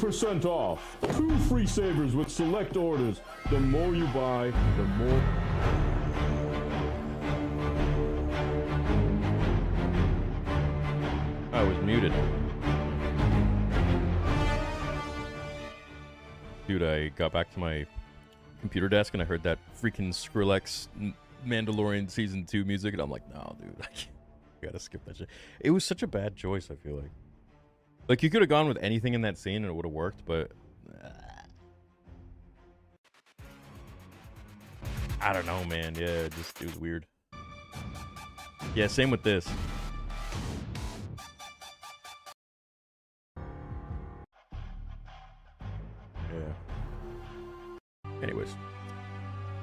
20% off. 2 free savers with select orders. The more you buy, the more... I was muted. Dude, I got back to my computer desk and I heard that freaking Skrillex Mandalorian Season 2 music, and I'm like, no, dude, I gotta skip that shit. It was such a bad choice, I feel like. Like, you could have gone with anything in that scene and it would have worked, but... I don't know, man. Yeah, it was weird. Yeah, same with this. Yeah. Anyways.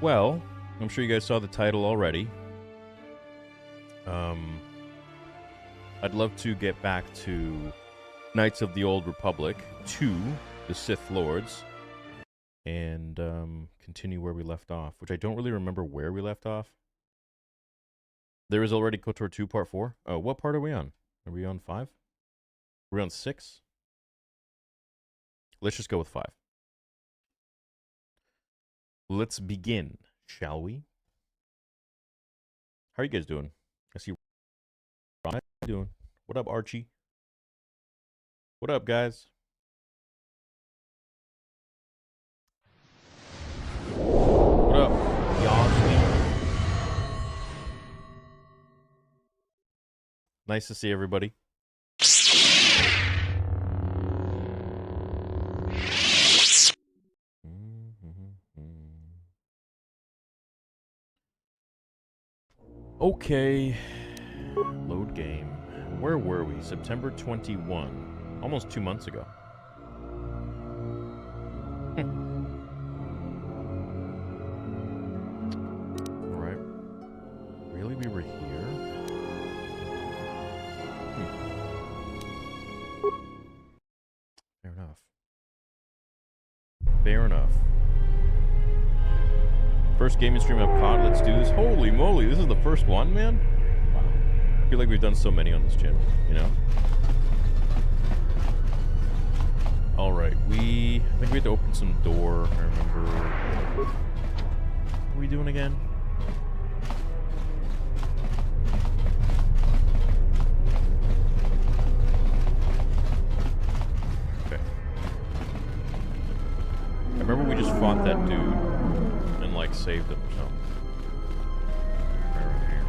Well, I'm sure you guys saw the title already. I'd love to get back to Knights of the Old Republic 2, the Sith Lords, and continue where we left off, which I don't really remember where we left off. There is already KOTOR 2 Part 4. Oh, what part are we on? Are we on 5? Are we on 6? Let's just go with 5. Let's begin, shall we? How are you guys doing? I see Ron. How you doing? What up, Archie? What up, guys? What up, Yosmi? Nice to see everybody. Okay, load game. Where were we? September 21. Almost 2 months ago. Alright. Really, we were here? Fair enough. Fair enough. First gaming stream I've caught. Let's do this. Holy moly, this is the first one, man? Wow. I feel like we've done so many on this channel, you know? Alright, I think we had to open some door, I remember. What are we doing again? Okay. I remember we just fought that dude and, like, saved him or something. Right around here.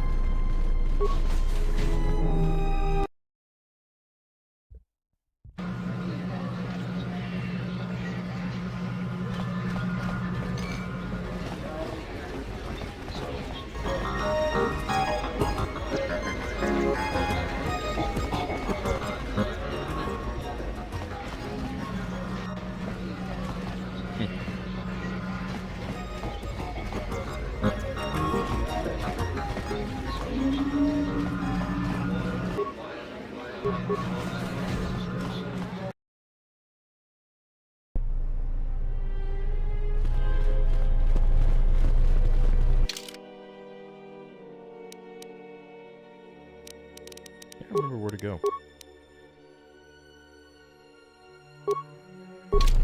Go.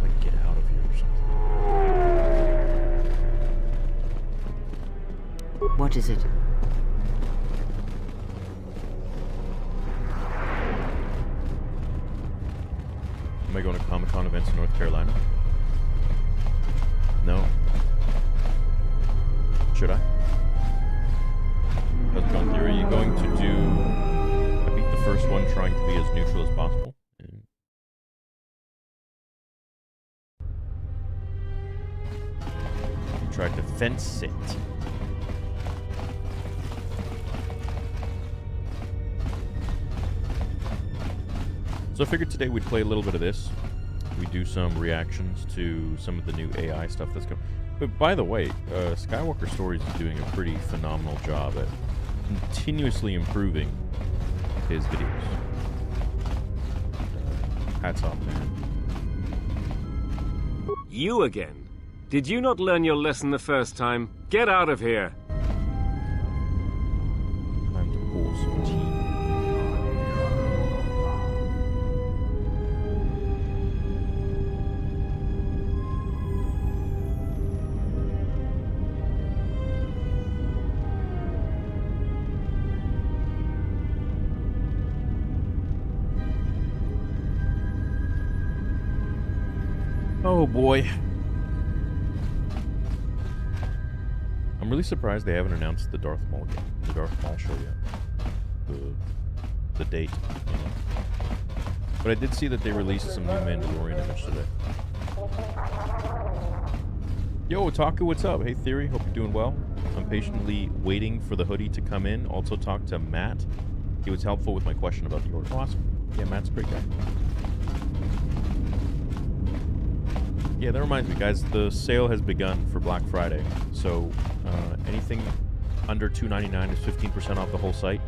Like, get out of here or something. What is it? Am I going to Comic-Con events in North Carolina? No. Should I? Cobra Kai Theory, are you going to do... first one trying to be as neutral as possible. You tried to fence it. So I figured today we'd play a little bit of this. We do some reactions to some of the new AI stuff that's coming. But by the way, Skywalker Stories is doing a pretty phenomenal job at continuously improving his videos. Hats off, man. You again? Did you not learn your lesson the first time? Get out of here! Time to pour some tea. Oh boy. I'm really surprised they haven't announced the Darth Maul game, the Darth Maul show yet. The date, you know. But I did see that they released some new Mandalorian image today. Yo, Otaku, what's up? Hey, Theory, hope you're doing well. I'm patiently waiting for the hoodie to come in. Also talked to Matt. He was helpful with my question about the order. Awesome. Yeah, Matt's a great guy. Yeah, that reminds me, guys. The sale has begun for Black Friday. So anything under $2.99 is 15% off the whole site.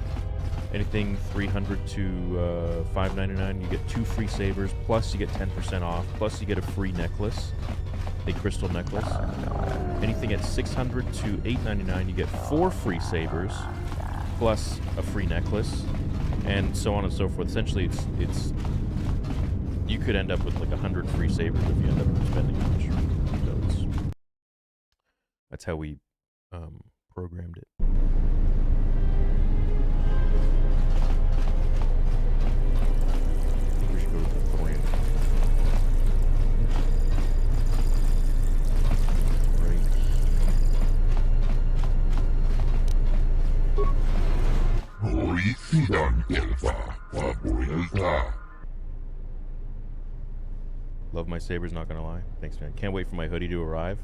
Anything $300 to $5.99, you get 2 free sabers. Plus, you get 10% off. Plus, you get a free necklace. A crystal necklace. Anything at $600 to $8.99, you get 4 free sabers, plus a free necklace, and so on and so forth. Essentially, it's you could end up with like 100 free sabers if you end up spending much. So that's how we programmed it. I think we should go to the Thorian. Love my sabers, not gonna lie. Thanks, man. Can't wait for my hoodie to arrive.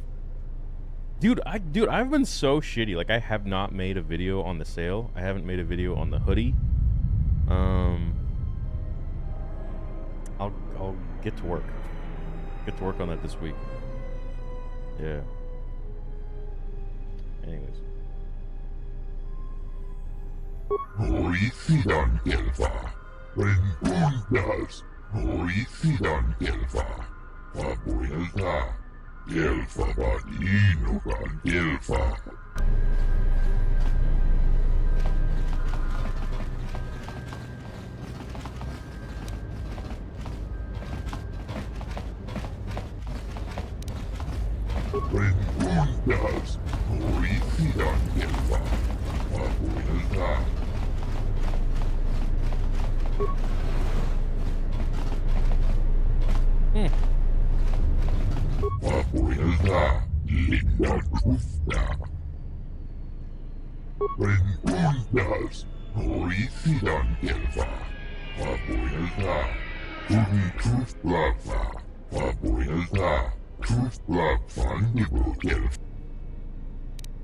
Dude, I've been so shitty. Like, I have not made a video on the sale. I haven't made a video on the hoodie. I'll get to work. Get to work on that this week. Yeah. Anyways.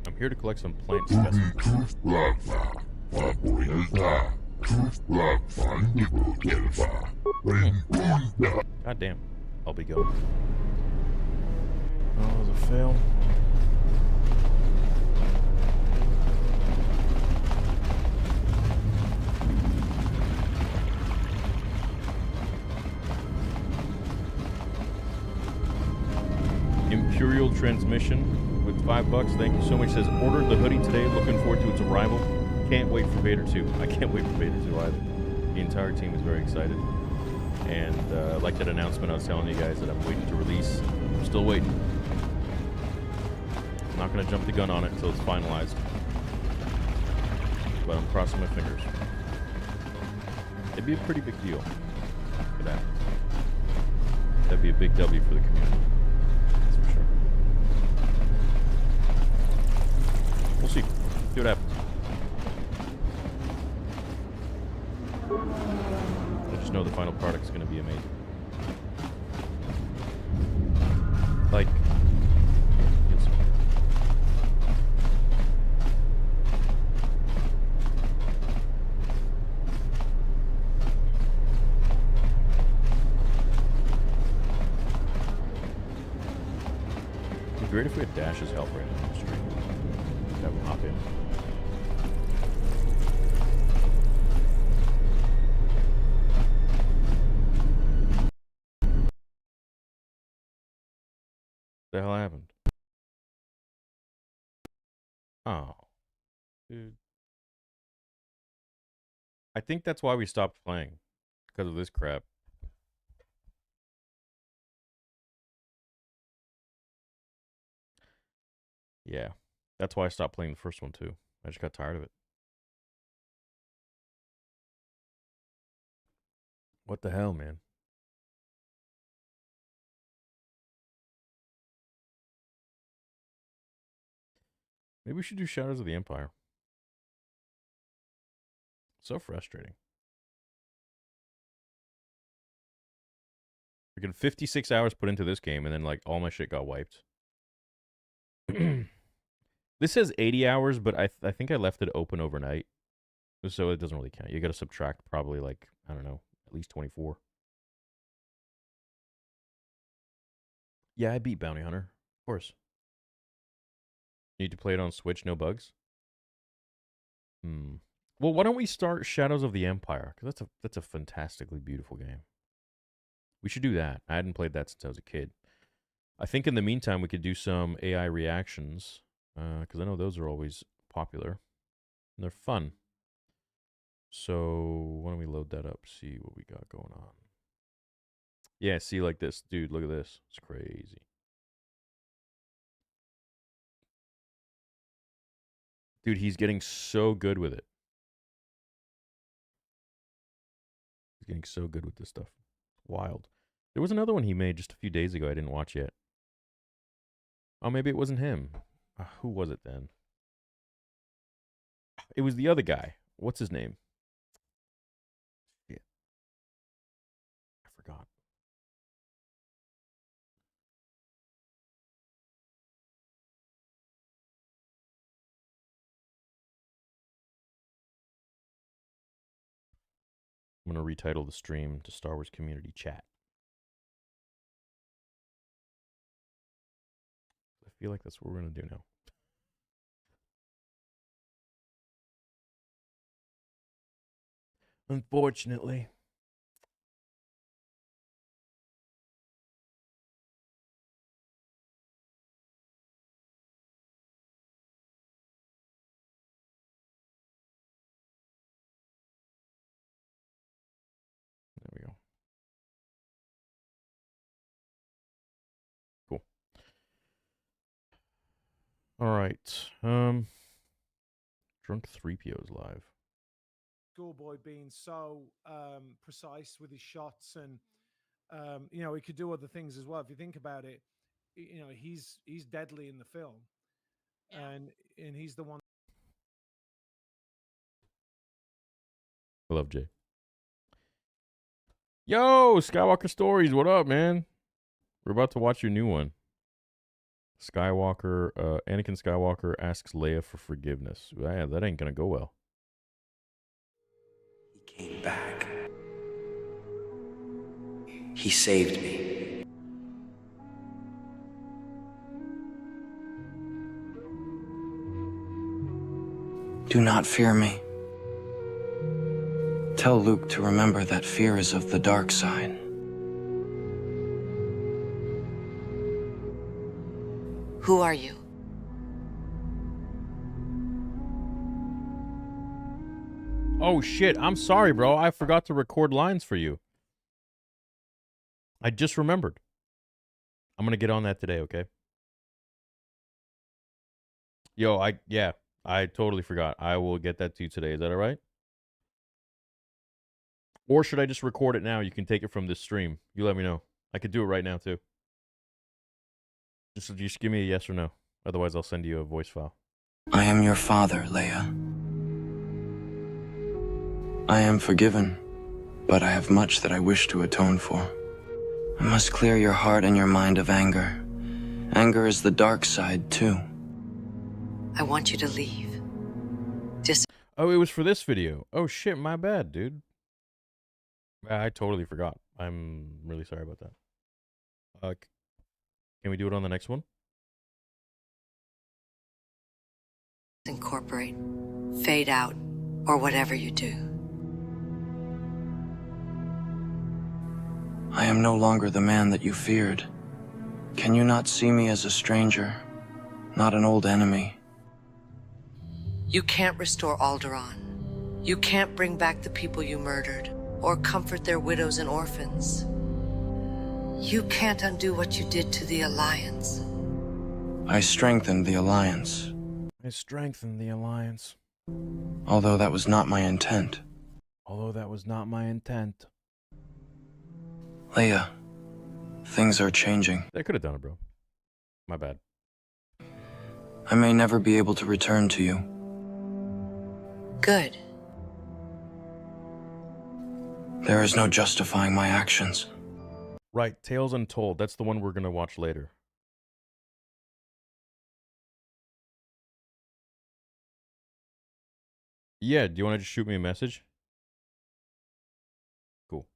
I'm here to collect some plant specimens. God damn. I'll be going. Oh, that was a fail. Imperial Transmission with $5. Thank you so much. Says ordered the hoodie today. Looking forward to its arrival. Can't wait for Vader 2. I can't wait for Vader 2 either. The entire team is very excited. And like that announcement I was telling you guys that I'm waiting to release. I'm still waiting. I'm not going to jump the gun on it until it's finalized. But I'm crossing my fingers. It'd be a pretty big deal for that. That'd be a big W for the community. That's for sure. We'll see. See what happens. I just know the final product's going to be amazing. Like, you'll see. It'd be great if we had Dash's help right now on the stream. Have him hop in. The hell happened? Oh, dude. I think that's why we stopped playing. Because of this crap. Yeah. That's why I stopped playing the first one too. I just got tired of it. What the hell, man? Maybe we should do Shadows of the Empire. So frustrating. Freaking 56 hours put into this game, and then like all my shit got wiped. This says 80 hours, but I think I left it open overnight, so it doesn't really count. You got to subtract probably like, I don't know, at least 24. Yeah, I beat Bounty Hunter, of course. Need to play it on Switch, no bugs. Well, why don't we start Shadows of the Empire? Because that's a fantastically beautiful game. We should do that. I hadn't played that since I was a kid. I think in the meantime we could do some AI reactions, because I know those are always popular and they're fun. So why don't we load that up? See what we got going on. Yeah, see, like this, dude. Look at this. It's crazy. Dude, he's getting so good with it. He's getting so good with this stuff. Wild. There was another one he made just a few days ago I didn't watch yet. Oh, maybe it wasn't him. Who was it then? It was the other guy. What's his name? Yeah. I forgot. I'm going to retitle the stream to Star Wars Community Chat. I feel like that's what we're going to do now. Unfortunately. There we go. Cool. All right. Drunk 3PO's live. Schoolboy being so precise with his shots, and you know, he could do other things as well. If you think about it, you know, he's deadly in the film, and he's the one. I love Jay. Yo, Skywalker Stories, what up, man? We're about to watch your new one. Anakin Skywalker asks Leia for forgiveness. Yeah, that ain't gonna go well. He came back. He saved me. Do not fear me. Tell Luke to remember that fear is of the dark side. Who are you? Oh shit, I'm sorry, bro. I forgot to record lines for you. I just remembered. I'm gonna get on that today, okay? Yo, I totally forgot. I will get that to you today. Is that all right? Or should I just record it now? You can take it from this stream. You let me know. I could do it right now, too. Just give me a yes or no. Otherwise, I'll send you a voice file. I am your father, Leia. I am forgiven, but I have much that I wish to atone for. I must clear your heart and your mind of anger. Anger is the dark side, too. I want you to leave. Just Oh, it was for this video. Oh, shit, my bad, dude. I totally forgot. I'm really sorry about that. Can we do it on the next one? incorporate, fade out, or whatever you do. I am no longer the man that you feared. Can you not see me as a stranger, not an old enemy? You can't restore Alderaan. You can't bring back the people you murdered, or comfort their widows and orphans. You can't undo what you did to the Alliance. I strengthened the Alliance. I strengthened the Alliance. Although that was not my intent. Leia, things are changing. I could have done it, bro. My bad. I may never be able to return to you. Good. There is no justifying my actions. Right, Tales Untold. That's the one we're gonna watch later. Yeah, do you want to just shoot me a message? Cool.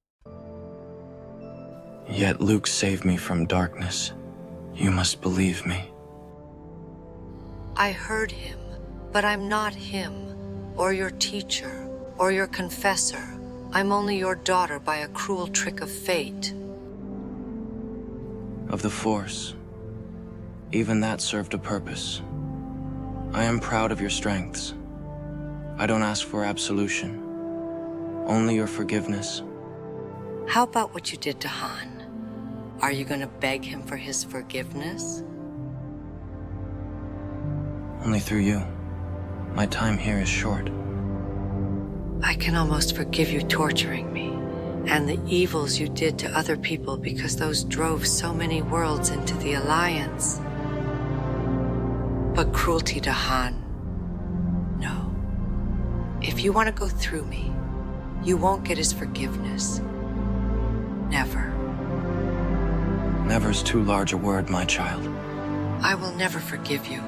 Yet Luke saved me from darkness. You must believe me. I heard him, but I'm not him, or your teacher, or your confessor. I'm only your daughter by a cruel trick of fate. Of the Force. Even that served a purpose. I am proud of your strengths. I don't ask for absolution. Only your forgiveness. How about what you did to Han? Are you gonna beg him for his forgiveness? Only through you. My time here is short. I can almost forgive you torturing me, and the evils you did to other people because those drove so many worlds into the Alliance. But cruelty to Han, no. If you want to go through me, you won't get his forgiveness. Never. Never's too large a word, my child. I will never forgive you.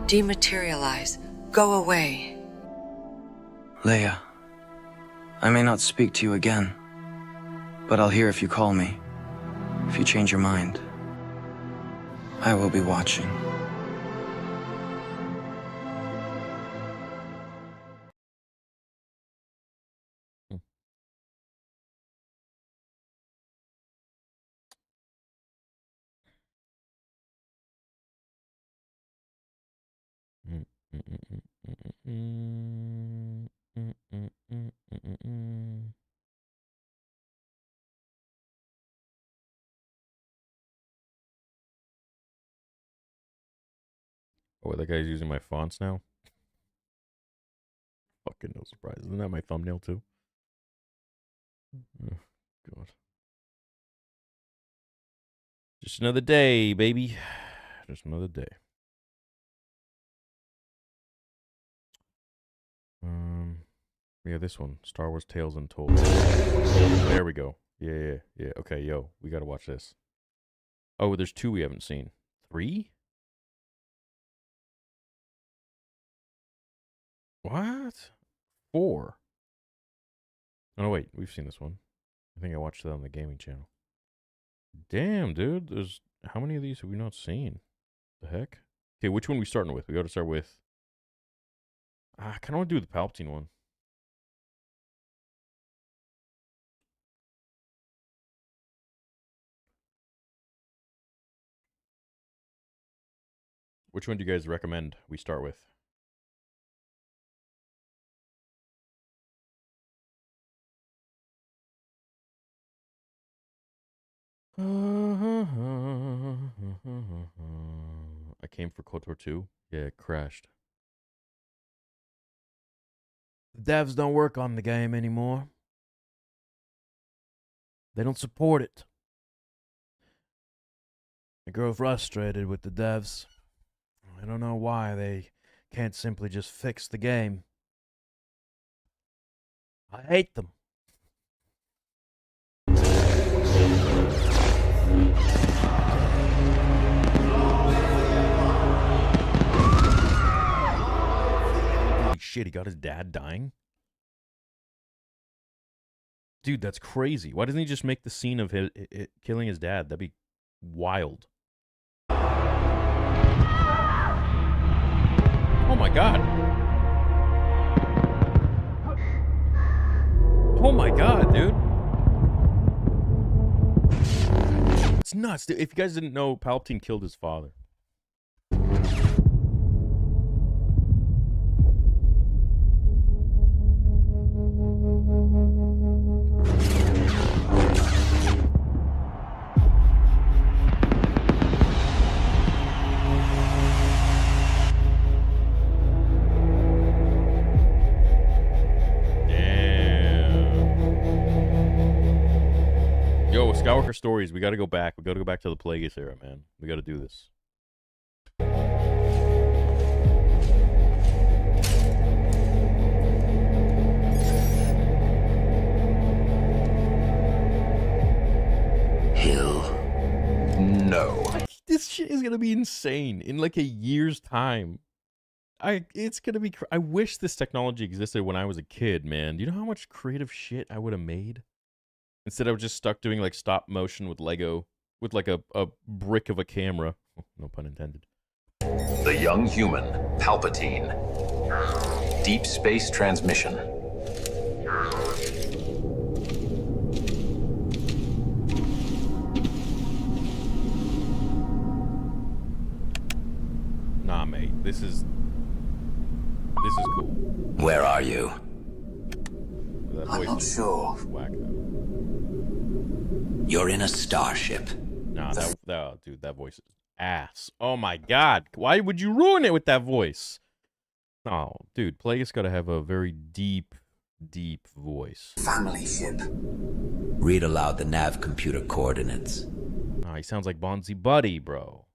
Dematerialize. Go away. Leia, I may not speak to you again, but I'll hear if you call me. If you change your mind, I will be watching. Oh, that guy's using my fonts now? Fucking no surprise. Isn't that my thumbnail too? Oh, God. Just another day, baby. Just another day. Yeah, this one. Star Wars Tales Untold. There we go. Yeah. Okay, yo, we gotta watch this. Oh, there's 2 we haven't seen. 3? What? 4? Oh, no, wait. We've seen this one. I think I watched it on the gaming channel. Damn, dude. There's... How many of these have we not seen? The heck? Okay, which one are we starting with? We gotta start with... I kind of want to do the Palpatine one. Which one do you guys recommend we start with? I came for KOTOR 2. Yeah, it crashed. The devs don't work on the game anymore. They don't support it. I grow frustrated with the devs. I don't know why they can't simply just fix the game. I hate them. Holy shit, he got his dad dying? Dude, that's crazy. Why doesn't he just make the scene of him killing his dad? That'd be wild. Oh my god. Oh my god, dude. It's nuts. Dude. If you guys didn't know, Palpatine killed his father. Skywalker Stories, we gotta go back. We gotta go back to the Plagueis era, man. We gotta do this. shit is gonna be insane in like a year's time. It's gonna be. I wish this technology existed when I was a kid, man. Do you know how much creative shit I would have made? Instead, I was just stuck doing like stop motion with Lego, with like a brick of a camera. No pun intended. The young human, Palpatine. Deep space transmission. Nah, mate. This is cool. Where are you? That I'm voice not is sure. Whack though. You're in a starship. Nah, dude, that voice is ass. Oh my god, why would you ruin it with that voice? Oh, dude, Plagueis gotta have a very deep, deep voice. Family ship. Read aloud the nav computer coordinates. Oh, he sounds like Bonzi Buddy, bro.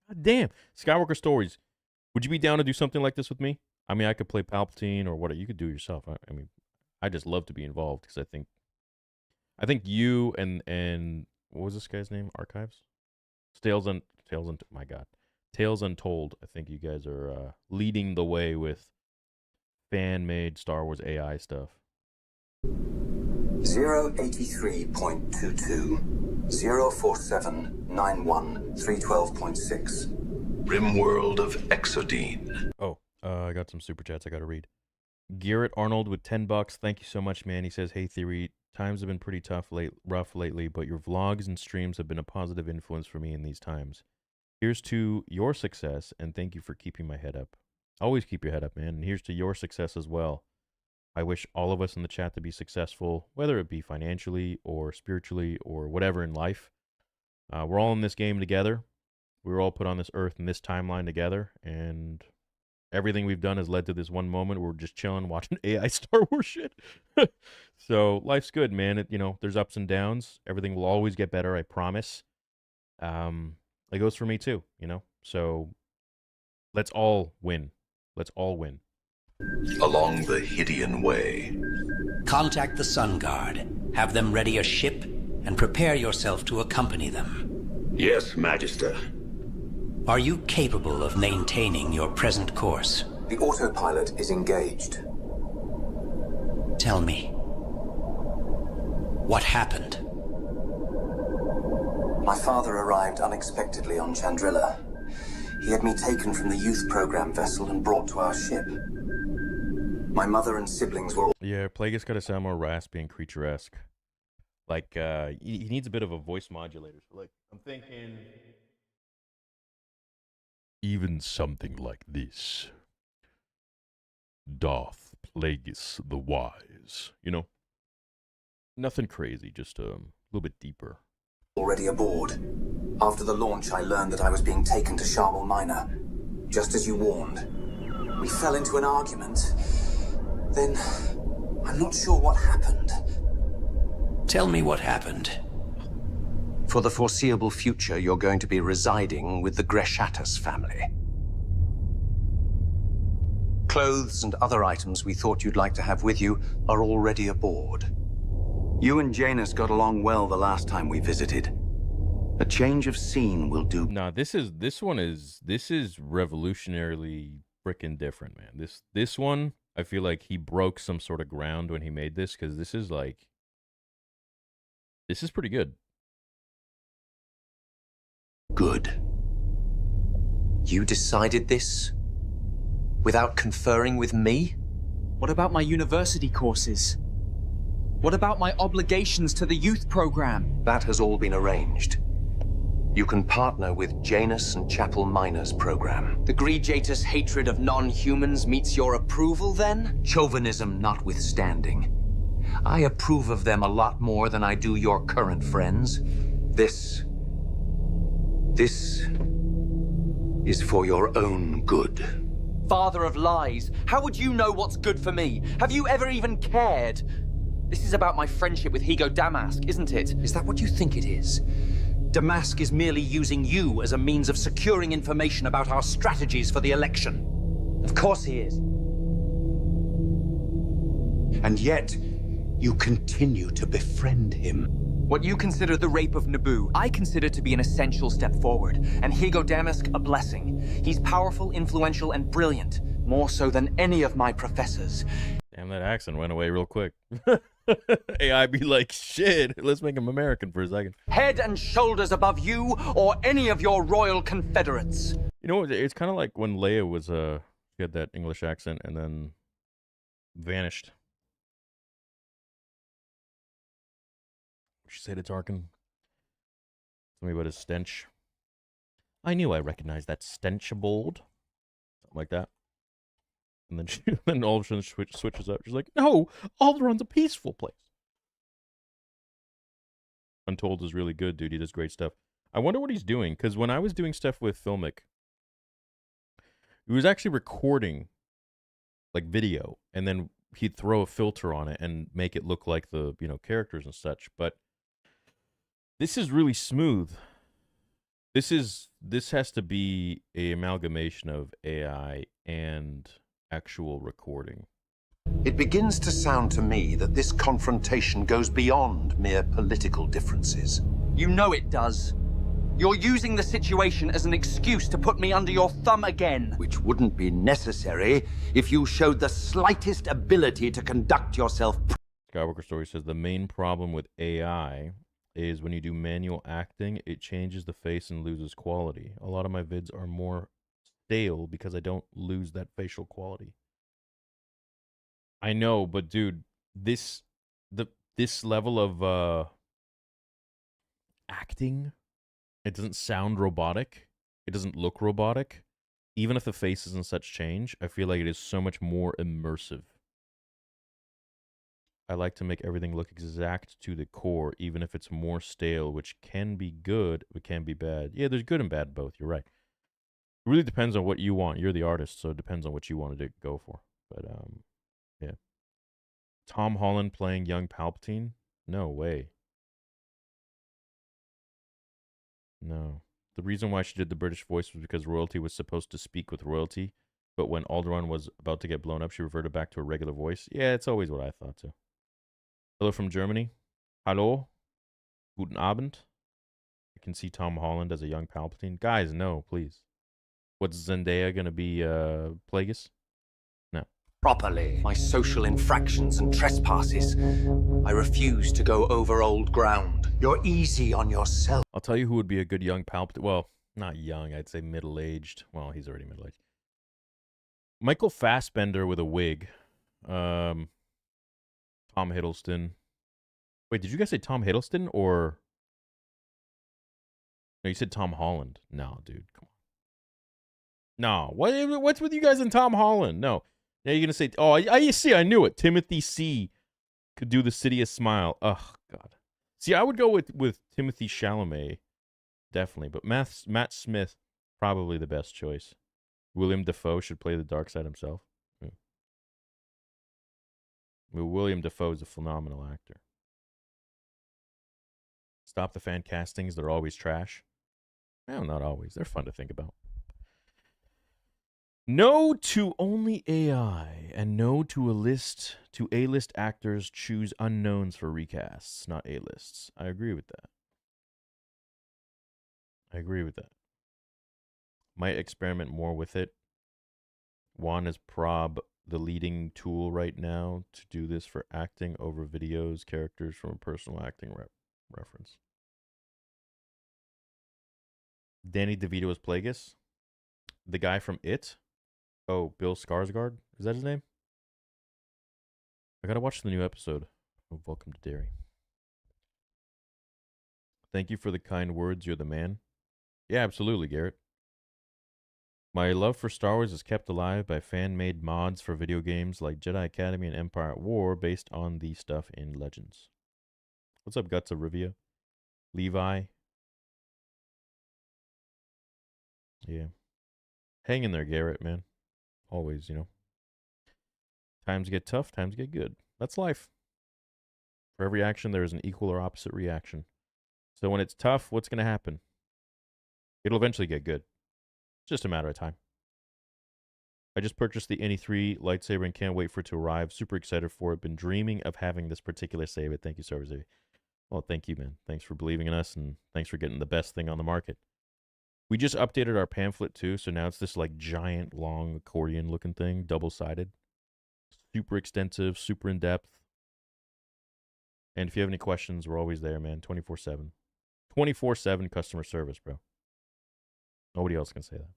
God damn. Skywalker Stories. Would you be down to do something like this with me? I mean, I could play Palpatine or what. You could do it yourself. I mean, I just love to be involved because I think you and what was this guy's name? Archives? Tales Untold. I think you guys are leading the way with fan-made Star Wars AI stuff. 083.22 04791 312.6. Rimworld of Exodine. Oh, I got some super chats I gotta read. Garrett Arnold with $10. Thank you so much, man. He says, "Hey Theory, times have been pretty rough lately, but your vlogs and streams have been a positive influence for me in these times. Here's to your success, and thank you for keeping my head up. Always keep your head up, man. And here's to your success as well. I wish all of us in the chat to be successful, whether it be financially or spiritually or whatever in life. We're all in this game together. We were all put on this earth in this timeline together, and everything we've done has led to this one moment where we're just chilling, watching AI Star Wars shit. So life's good, man. There's ups and downs. Everything will always get better, I promise. It goes for me too, So let's all win. Let's all win. Along the Hydian Way. Contact the Sun Guard. Have them ready a ship and prepare yourself to accompany them. Yes, Magister. Are you capable of maintaining your present course? The autopilot is engaged. Tell me, what happened? My father arrived unexpectedly on Chandrilla. He had me taken from the youth program vessel and brought to our ship. My mother and siblings were all... Yeah, Plagueis gotta sound more raspy and creature-esque. Like, he needs a bit of a voice modulator. So, like, I'm thinking... Even something like this. Doth Plagueis the Wise. Nothing crazy, just a little bit deeper. Already aboard. After the launch, I learned that I was being taken to Sharmal Minor, just as you warned. We fell into an argument. Then, I'm not sure what happened. Tell me what happened. For the foreseeable future, you're going to be residing with the Greshatus family. Clothes and other items we thought you'd like to have with you are already aboard. You and Janus got along well the last time we visited. A change of scene will do. Nah, this is revolutionarily freaking different, man. This one, I feel like he broke some sort of ground when he made this, because this is pretty good. Good. You decided this? Without conferring with me? What about my university courses? What about my obligations to the youth program? That has all been arranged. You can partner with Janus and Chapel Minor's program. The Greejatus' hatred of non-humans meets your approval, then? Chauvinism notwithstanding. I approve of them a lot more than I do your current friends. This is for your own good. Father of lies, how would you know what's good for me? Have you ever even cared? This is about my friendship with Higo Damask, isn't it? Is that what you think it is? Damask is merely using you as a means of securing information about our strategies for the election. Of course he is. And yet, you continue to befriend him. What you consider the rape of Naboo, I consider to be an essential step forward, and Higo Damask a blessing. He's powerful, influential, and brilliant, more so than any of my professors. Damn, that accent went away real quick. AI be like, shit, let's make him American for a second. Head and shoulders above you or any of your royal confederates. You know, it's kind of like when Leia was, she had that English accent and then vanished. She said to Tarkin, tell me about his stench. I knew I recognized that stench aboard. Something like that. And then then all of a sudden switches up. She's like, no, Alderaan's a peaceful place. Untold is really good, dude. He does great stuff. I wonder what he's doing, because when I was doing stuff with Filmic, he was actually recording, like, video, and then he'd throw a filter on it and make it look like the, you know, characters and such. But this is really smooth. This has to be a amalgamation of AI and actual recording. It begins to sound to me that this confrontation goes beyond mere political differences. You know it does. You're using the situation as an excuse to put me under your thumb again. Which wouldn't be necessary if you showed the slightest ability to conduct yourself. Skywalker Story says the main problem with AI is when you do manual acting, it changes the face and loses quality. A lot of my vids are more stale because I don't lose that facial quality. I know, but dude, this level of acting, it doesn't sound robotic. It doesn't look robotic. Even if the faces and such change, I feel like it is so much more immersive. I like to make everything look exact to the core, even if it's more stale, which can be good, but can be bad. Yeah, there's good and bad both. You're right. It really depends on what you want. You're the artist, so it depends on what you want to go for. But, yeah. Tom Holland playing young Palpatine? No way. No. The reason why she did the British voice was because royalty was supposed to speak with royalty, but when Alderaan was about to get blown up, she reverted back to a regular voice. Yeah, it's always what I thought too. Hello from Germany. Hallo. Guten Abend. I can see Tom Holland as a young Palpatine. Guys, no, please. What's Zendaya gonna be, Plagueis? No. Properly. My social infractions and trespasses. I refuse to go over old ground. You're easy on yourself. I'll tell you who would be a good young Palpatine. Well, not young. I'd say middle-aged. Well, he's already middle-aged. Michael Fassbender with a wig. Tom Hiddleston. Wait, did you guys say Tom Hiddleston or... No, you said Tom Holland. No, dude, come on. No, what's with you guys and Tom Holland? No. Now you're going to say, oh, you see, I knew it. Timothy C. could do the City of Smile. Oh, God. See, I would go with Timothy Chalamet, definitely. But Matt Smith, probably the best choice. William Dafoe should play the dark side himself. Yeah. Well, William Dafoe is a phenomenal actor. Stop the fan castings. They're always trash. Well, not always. They're fun to think about. No to only AI, and no to A-list actors choose unknowns for recasts, not A-lists. I agree with that. Might experiment more with it. Juan is prob the leading tool right now to do this for acting over videos, characters from a personal acting reference. Danny DeVito as Plagueis. The guy from It. Oh, Bill Skarsgård? Is that his name? I gotta watch the new episode of Welcome to Derry. Thank you for the kind words. You're the man. Yeah, absolutely, Garrett. My love for Star Wars is kept alive by fan-made mods for video games like Jedi Academy and Empire at War based on the stuff in Legends. What's up, Guts of Rivia? Levi? Yeah. Hang in there, Garrett, man. Always, you know. Times get tough, times get good. That's life. For every action, there is an equal or opposite reaction. So when it's tough, what's going to happen? It'll eventually get good. It's just a matter of time. I just purchased the NE3 lightsaber and can't wait for it to arrive. Super excited for it. Been dreaming of having this particular saber. Thank you, Server. Well, thank you, man. Thanks for believing in us, and thanks for getting the best thing on the market. We just updated our pamphlet, too, so now it's this, like, giant, long, accordion-looking thing, double-sided. Super extensive, super in-depth. And if you have any questions, we're always there, man, 24/7. 24/7 customer service, bro. Nobody else can say that.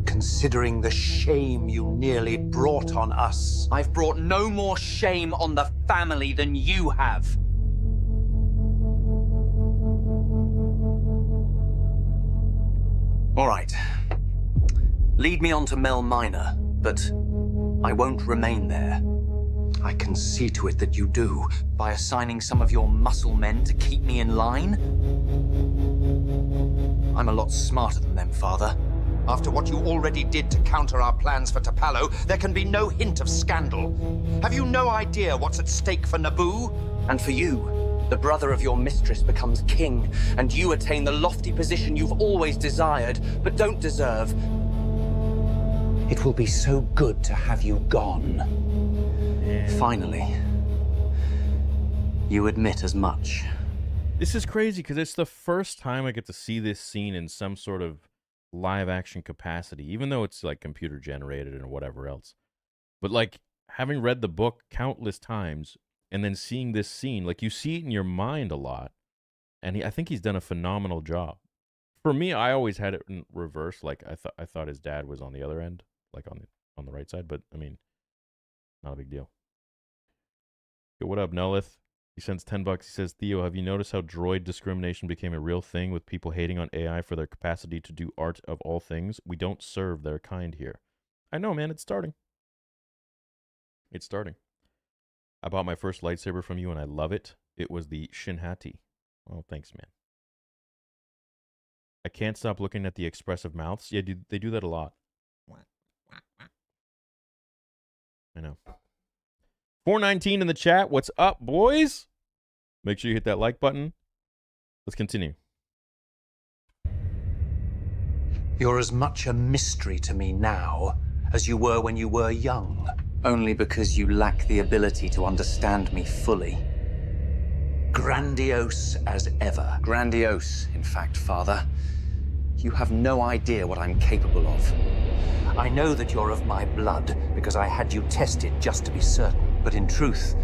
Considering the shame you nearly brought on us. I've brought no more shame on the family than you have. All right. Lead me on to Mel Minor, but I won't remain there. I can see to it that you do. By assigning some of your muscle men to keep me in line? I'm a lot smarter than them, Father. After what you already did to counter our plans for Tapalo, there can be no hint of scandal. Have you no idea what's at stake for Naboo? And for you, the brother of your mistress becomes king, and you attain the lofty position you've always desired, but don't deserve. It will be so good to have you gone. Finally, you admit as much. This is crazy, because it's the first time I get to see this scene in some sort of live-action capacity, even though it's, like, computer-generated and whatever else. But, like, having read the book countless times, and then seeing this scene, like, you see it in your mind a lot, and I think he's done a phenomenal job. For me, I always had it in reverse. Like, I thought his dad was on the other end, like on the right side, but, I mean, not a big deal. Yo, what up, Nullith? He sends $10. He says, Theo, have you noticed how droid discrimination became a real thing with people hating on AI for their capacity to do art of all things? We don't serve their kind here. I know, man. It's starting. It's starting. I bought my first lightsaber from you, and I love it. It was the Shinhati. Oh, thanks, man. I can't stop looking at the expressive mouths. Yeah, they do that a lot. I know. 419 in the chat. What's up, boys? Make sure you hit that like button. Let's continue. You're as much a mystery to me now as you were when you were young. Only because you lack the ability to understand me fully. Grandiose as ever. Grandiose, in fact, Father. You have no idea what I'm capable of. I know that you're of my blood because I had you tested just to be certain. But in truth,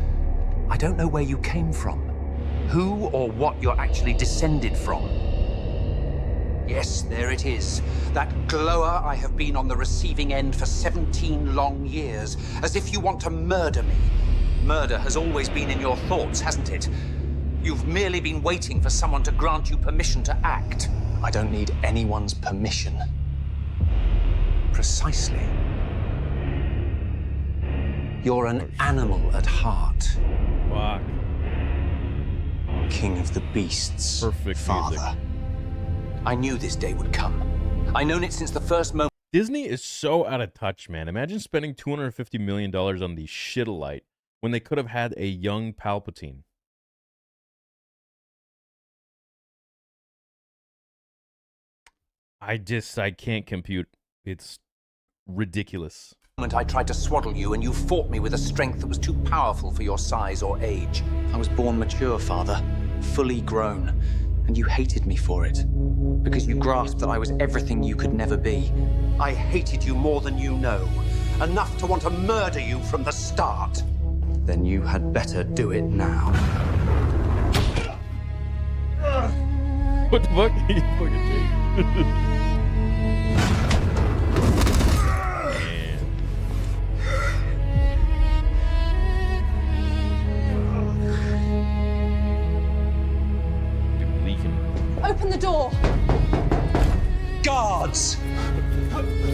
I don't know where you came from, who or what you're actually descended from. Yes, there it is. That glower I have been on the receiving end for 17 long years, as if you want to murder me. Murder has always been in your thoughts, hasn't it? You've merely been waiting for someone to grant you permission to act. I don't need anyone's permission. Precisely. You're an animal at heart. Fuck. King of the beasts. Perfect Father. music. I knew this day would come. I've known it since the first moment. Disney is so out of touch, man. Imagine spending $250 million on the Shitalite when they could have had a young Palpatine. I can't compute. It's ridiculous. I tried to swaddle you, and you fought me with a strength that was too powerful for your size or age. I was born mature, Father, fully grown, and you hated me for it. Because you grasped that I was everything you could never be. I hated you more than you know. Enough to want to murder you from the start. Then you had better do it now. What the fuck? He fucking changed. Open the door! Guards!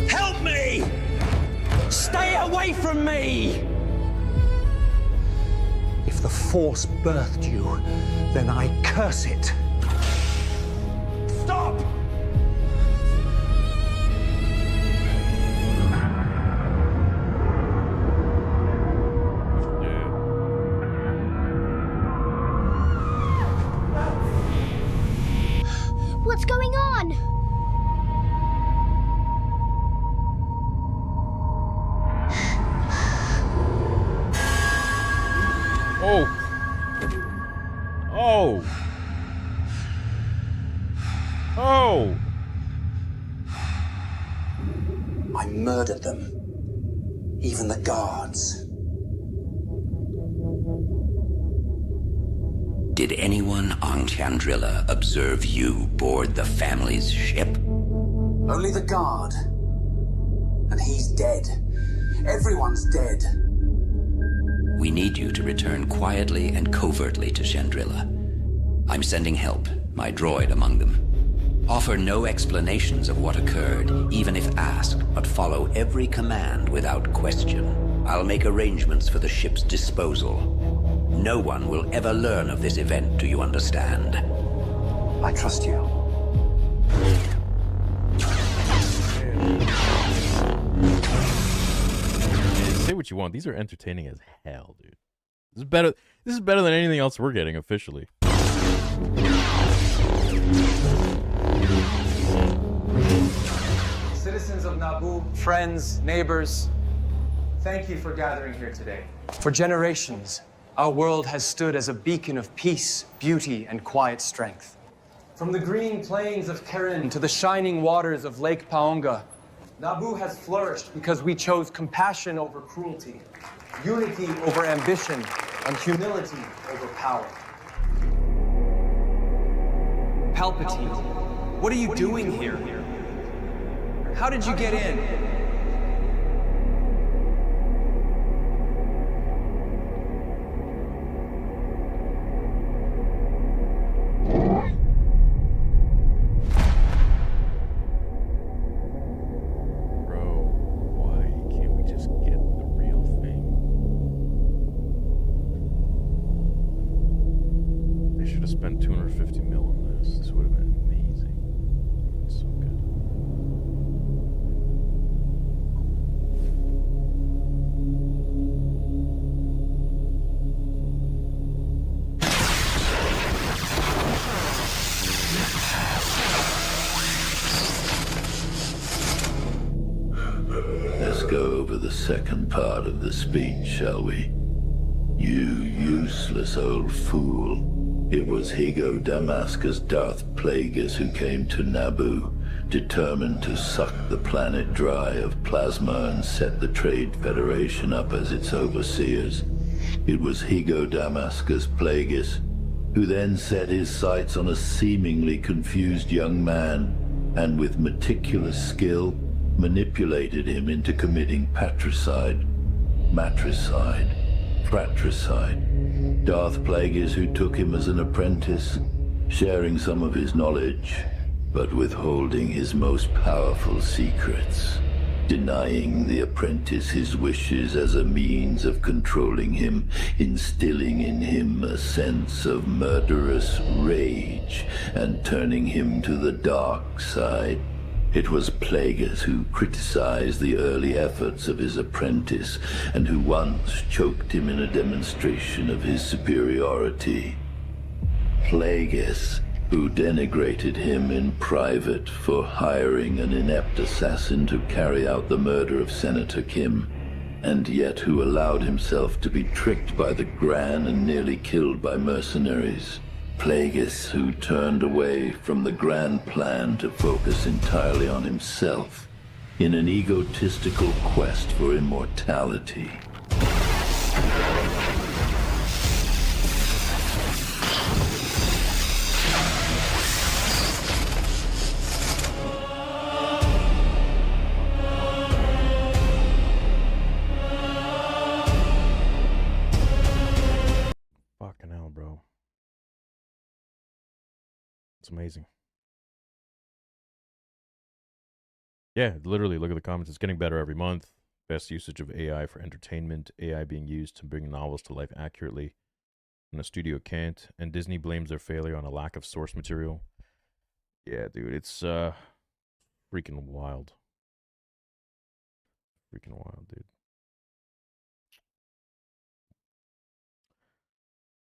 Help me! Stay away from me! If the Force birthed you, then I curse it. Stop! What's going on? Oh. Oh! Oh! I murdered them. Even the guards. Did anyone on Chandrila observe you board the family's ship? Only the guard. And he's dead. Everyone's dead. We need you to return quietly and covertly to Chandrila. I'm sending help, my droid among them. Offer no explanations of what occurred, even if asked, but follow every command without question. I'll make arrangements for the ship's disposal. No one will ever learn of this event, do you understand? I trust you. Say what you want. These are entertaining as hell, dude. This is better than anything else we're getting officially. Citizens of Naboo, friends, neighbors, thank you for gathering here today. For generations, our world has stood as a beacon of peace, beauty, and quiet strength. From the green plains of Karen to the shining waters of Lake Paonga, Naboo has flourished because we chose compassion over cruelty, unity over ambition, and humility over power. Palpatine, what are you doing here? How did you get in? Spent 250 mil on this. This would have been amazing. It's so good. Let's go over the second part of the speech, shall we? You useless old fool. It was Higo Damascus Darth Plagueis who came to Naboo, determined to suck the planet dry of plasma and set the Trade Federation up as its overseers. It was Higo Damascus Plagueis who then set his sights on a seemingly confused young man, and with meticulous skill, manipulated him into committing patricide, matricide, fratricide. Darth Plagueis who took him as an apprentice, sharing some of his knowledge, but withholding his most powerful secrets, denying the apprentice his wishes as a means of controlling him, instilling in him a sense of murderous rage, and turning him to the dark side. It was Plagueis who criticized the early efforts of his apprentice, and who once choked him in a demonstration of his superiority. Plagueis who denigrated him in private for hiring an inept assassin to carry out the murder of Senator Kim, and yet who allowed himself to be tricked by the Gran and nearly killed by mercenaries. Plagueis who turned away from the grand plan to focus entirely on himself in an egotistical quest for immortality. Fucking hell, bro. It's amazing. Yeah, literally, look at the comments. It's getting better every month. Best usage of AI for entertainment. AI being used to bring novels to life accurately when a studio can't. And Disney blames their failure on a lack of source material. Yeah, dude, it's freaking wild. Freaking wild, dude.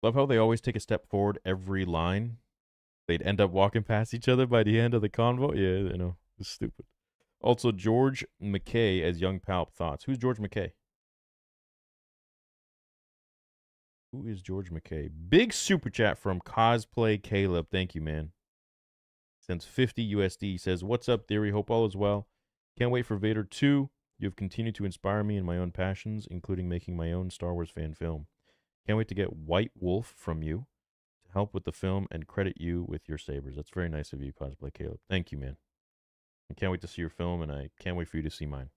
Love how they always take a step forward every line. They'd end up walking past each other by the end of the convo. Yeah, you know, it's stupid. Also, George McKay as young Palp thoughts. Who's George McKay? Who is George McKay? Big super chat from Cosplay Caleb. Thank you, man. Sends 50 USD. Says, what's up, Theory? Hope all is well. Can't wait for Vader 2. You have continued to inspire me in my own passions, including making my own Star Wars fan film. Can't wait to get White Wolf from you to help with the film and credit you with your sabers. That's very nice of you, Cosplay Caleb. Thank you, man. I can't wait to see your film, and I can't wait for you to see mine.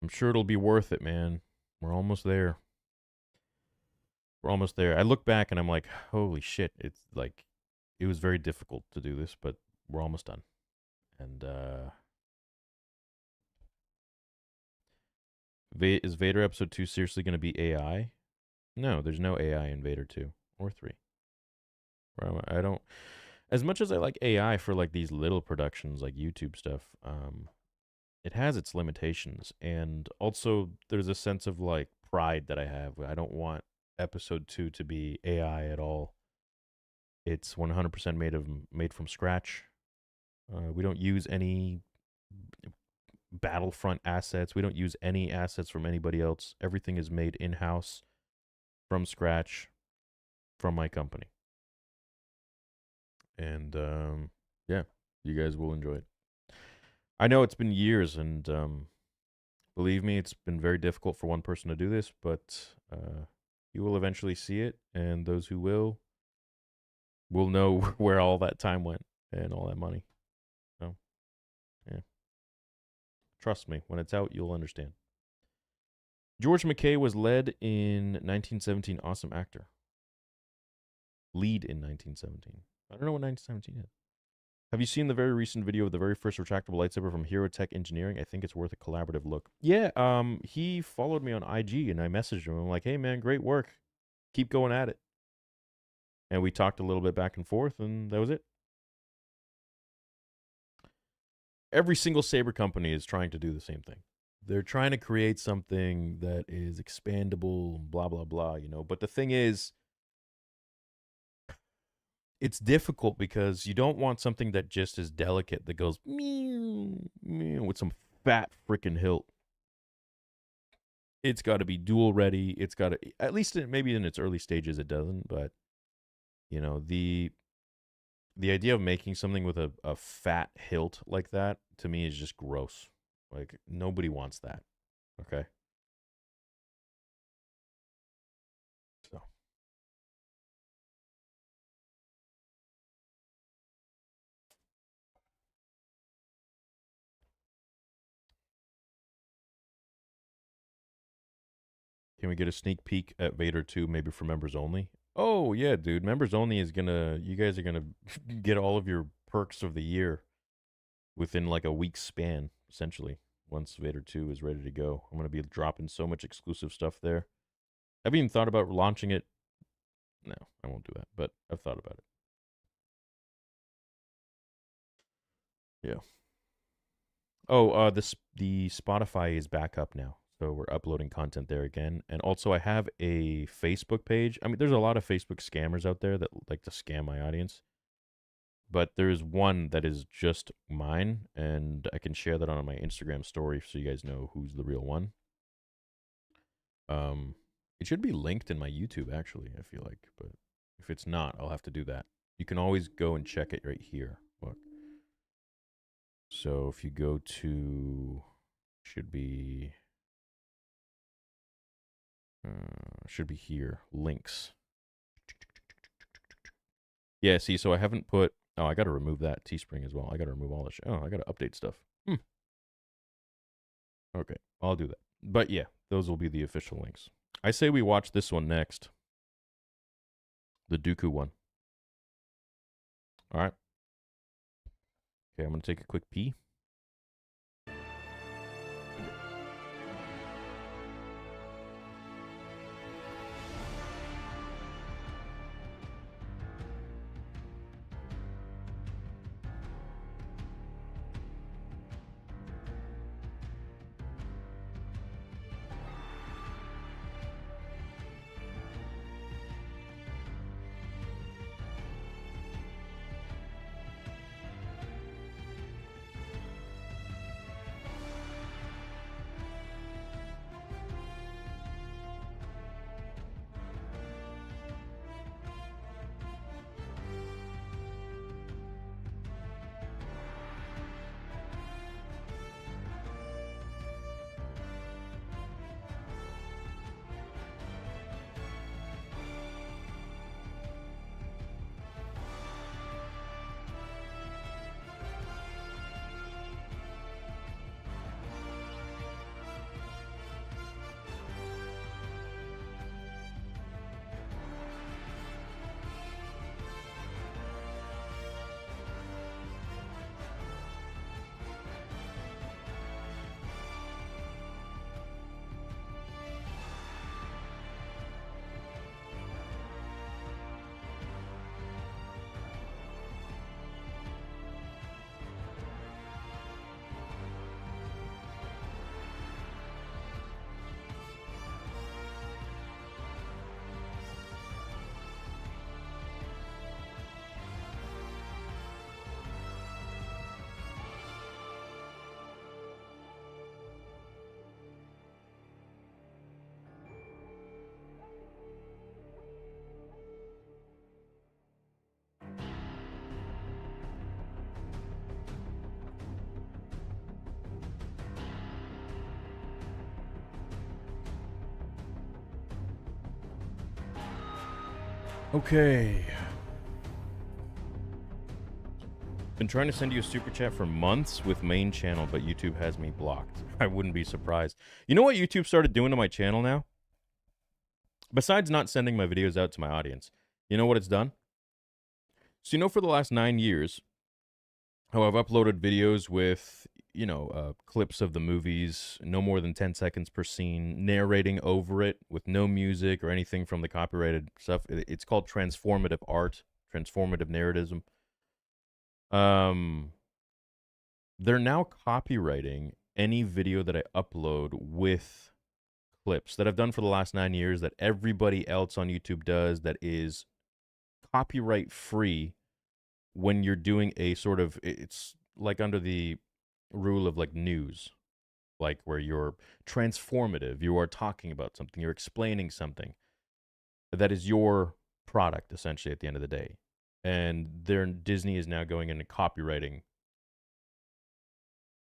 I'm sure it'll be worth it, man. We're almost there. We're almost there. I look back and I'm like, holy shit. It's like, it was very difficult to do this, but we're almost done. And, is Vader Episode 2 seriously going to be AI? No, there's no AI in Vader 2 or 3. I don't, as much as I like AI for like these little productions like YouTube stuff, it has its limitations. And also there's a sense of like pride that I have. I don't want Episode 2 to be AI at all. It's 100% made from scratch. We don't use any Battlefront assets. We don't use any assets from anybody else. Everything is made in-house from scratch from my company. And yeah, you guys will enjoy it. I know it's been years, and believe me, it's been very difficult for one person to do this, but you will eventually see it, and those who will know where all that time went and all that money. So, yeah. Trust me, when it's out, you'll understand. George McKay was led in 1917. Awesome actor. Lead in 1917. I don't know what 1917 is. Have you seen the very recent video of the very first retractable lightsaber from Hero Tech Engineering? I think it's worth a collaborative look. Yeah, he followed me on IG, and I messaged him. I'm like, hey, man, great work. Keep going at it. And we talked a little bit back and forth, and that was it. Every single saber company is trying to do the same thing. They're trying to create something that is expandable, blah, blah, blah, you know. But the thing is, it's difficult because you don't want something that just is delicate, that goes meow, meow, with some fat freaking hilt. It's got to be dual ready. It's got to, at least maybe in its early stages it doesn't, but you know, the idea of making something with a fat hilt like that, to me, is just gross. Like, nobody wants that. Okay? So. Can we get a sneak peek at Vader 2, maybe for members only? Oh, yeah, dude. Members only is gonna, you guys are gonna get all of your perks of the year within like a week's span, essentially, once Vader 2 is ready to go. I'm gonna be dropping so much exclusive stuff there. I've even thought about launching it. No, I won't do that, but I've thought about it. Yeah. Oh, the Spotify is back up now. So we're uploading content there again. And also I have a Facebook page. I mean, there's a lot of Facebook scammers out there that like to scam my audience. But there's one that is just mine, and I can share that on my Instagram story so you guys know who's the real one. It should be linked in my YouTube, actually, I feel like. But if it's not, I'll have to do that. You can always go and check it right here. Look. So if you go to, should be here, links. Yeah, see, so I haven't put, oh, I got to remove that Teespring as well. I got to remove all this. Oh, I got to update stuff. Okay, I'll do that. But yeah, those will be the official links. I say we watch this one next. The Dooku one. All right. Okay, I'm going to take a quick pee. Okay. Been trying to send you a super chat for months with main channel, but YouTube has me blocked. I wouldn't be surprised. You know what YouTube started doing to my channel now? Besides not sending my videos out to my audience, you know what it's done? So you know, for the last 9 years, how I've uploaded videos with, you know, clips of the movies, no more than 10 seconds per scene, narrating over it with no music or anything from the copyrighted stuff. It's called transformative art, transformative narratism. They're now copyrighting any video that I upload with clips that I've done for the last 9 years that everybody else on YouTube does, that is copyright free when you're doing a sort of, it's like under the rule of like news, like where you're transformative, you are talking about something, you're explaining something that is your product essentially at the end of the day. And Disney is now going in and copywriting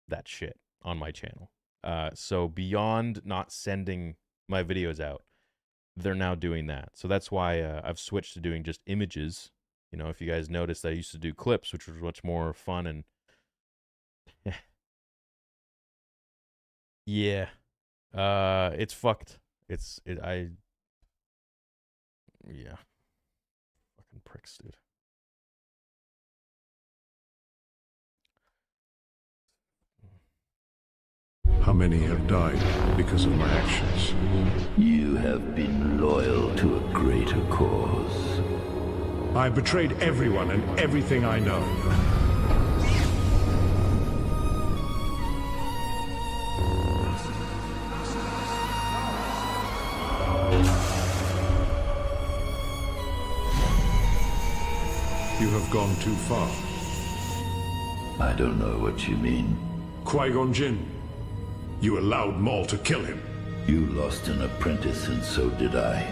that shit on my channel. So beyond not sending my videos out, they're now doing that. So that's why I've switched to doing just images. You know, if you guys noticed, I used to do clips, which was much more fun and yeah. It's fucked. Yeah. Fucking pricks, dude. How many have died because of my actions? You have been loyal to a greater cause. I betrayed everyone and everything I know. You have gone too far. I don't know what you mean. Qui-Gon Jinn, you allowed Maul to kill him. You lost an apprentice and so did I.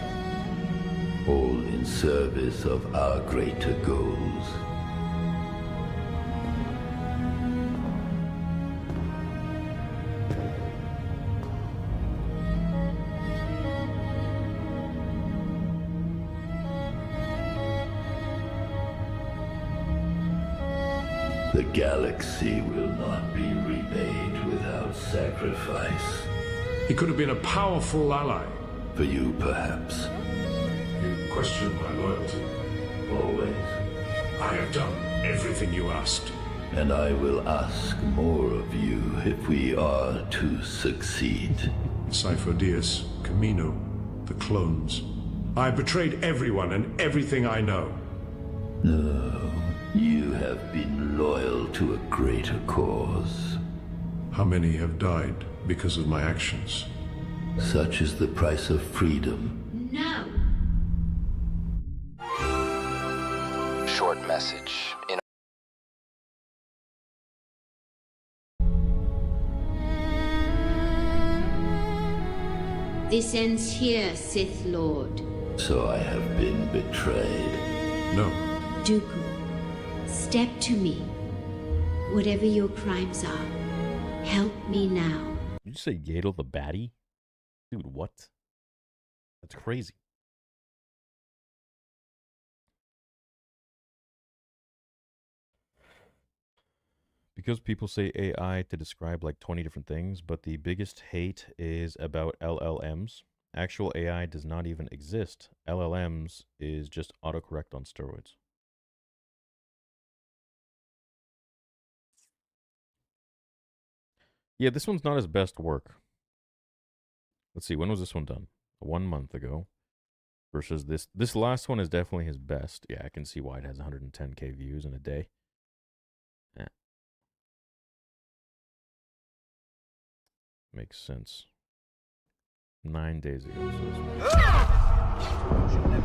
All in service of our greater goals. The galaxy will not be repaid without sacrifice. He could have been a powerful ally. For you, perhaps. You question my loyalty. Always. I have done everything you asked. And I will ask more of you if we are to succeed. Cypher Diaz, Camino, the clones. I betrayed everyone and everything I know. No, you have been loyal to a greater cause. How many have died because of my actions? Such is the price of freedom. No. Short message. This ends here, Sith Lord. So I have been betrayed. No. Dooku, step to me. Whatever your crimes are, help me now. Did you say Yaddle the baddie? Dude, what? That's crazy. Because people say AI to describe like 20 different things, but the biggest hate is about LLMs. Actual AI does not even exist. LLMs is just autocorrect on steroids. Yeah, this one's not his best work. Let's see, when was this one done? 1 month ago. Versus this. This last one is definitely his best. Yeah, I can see why it has 110k views in a day. Yeah. Makes sense. 9 days ago. So this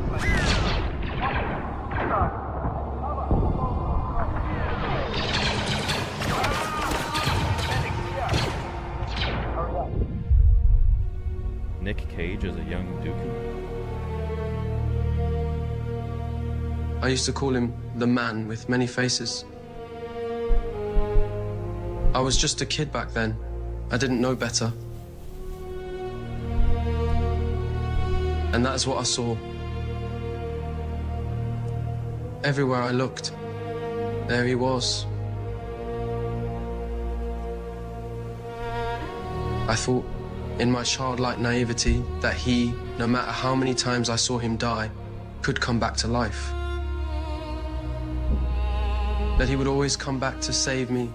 Nick Cage as a young Dooku. I used to call him the man with many faces. I was just a kid back then. I didn't know better. And that's what I saw. Everywhere I looked, there he was. I thought, in my childlike naivety, that he, no matter how many times I saw him die, could come back to life. That he would always come back to save me.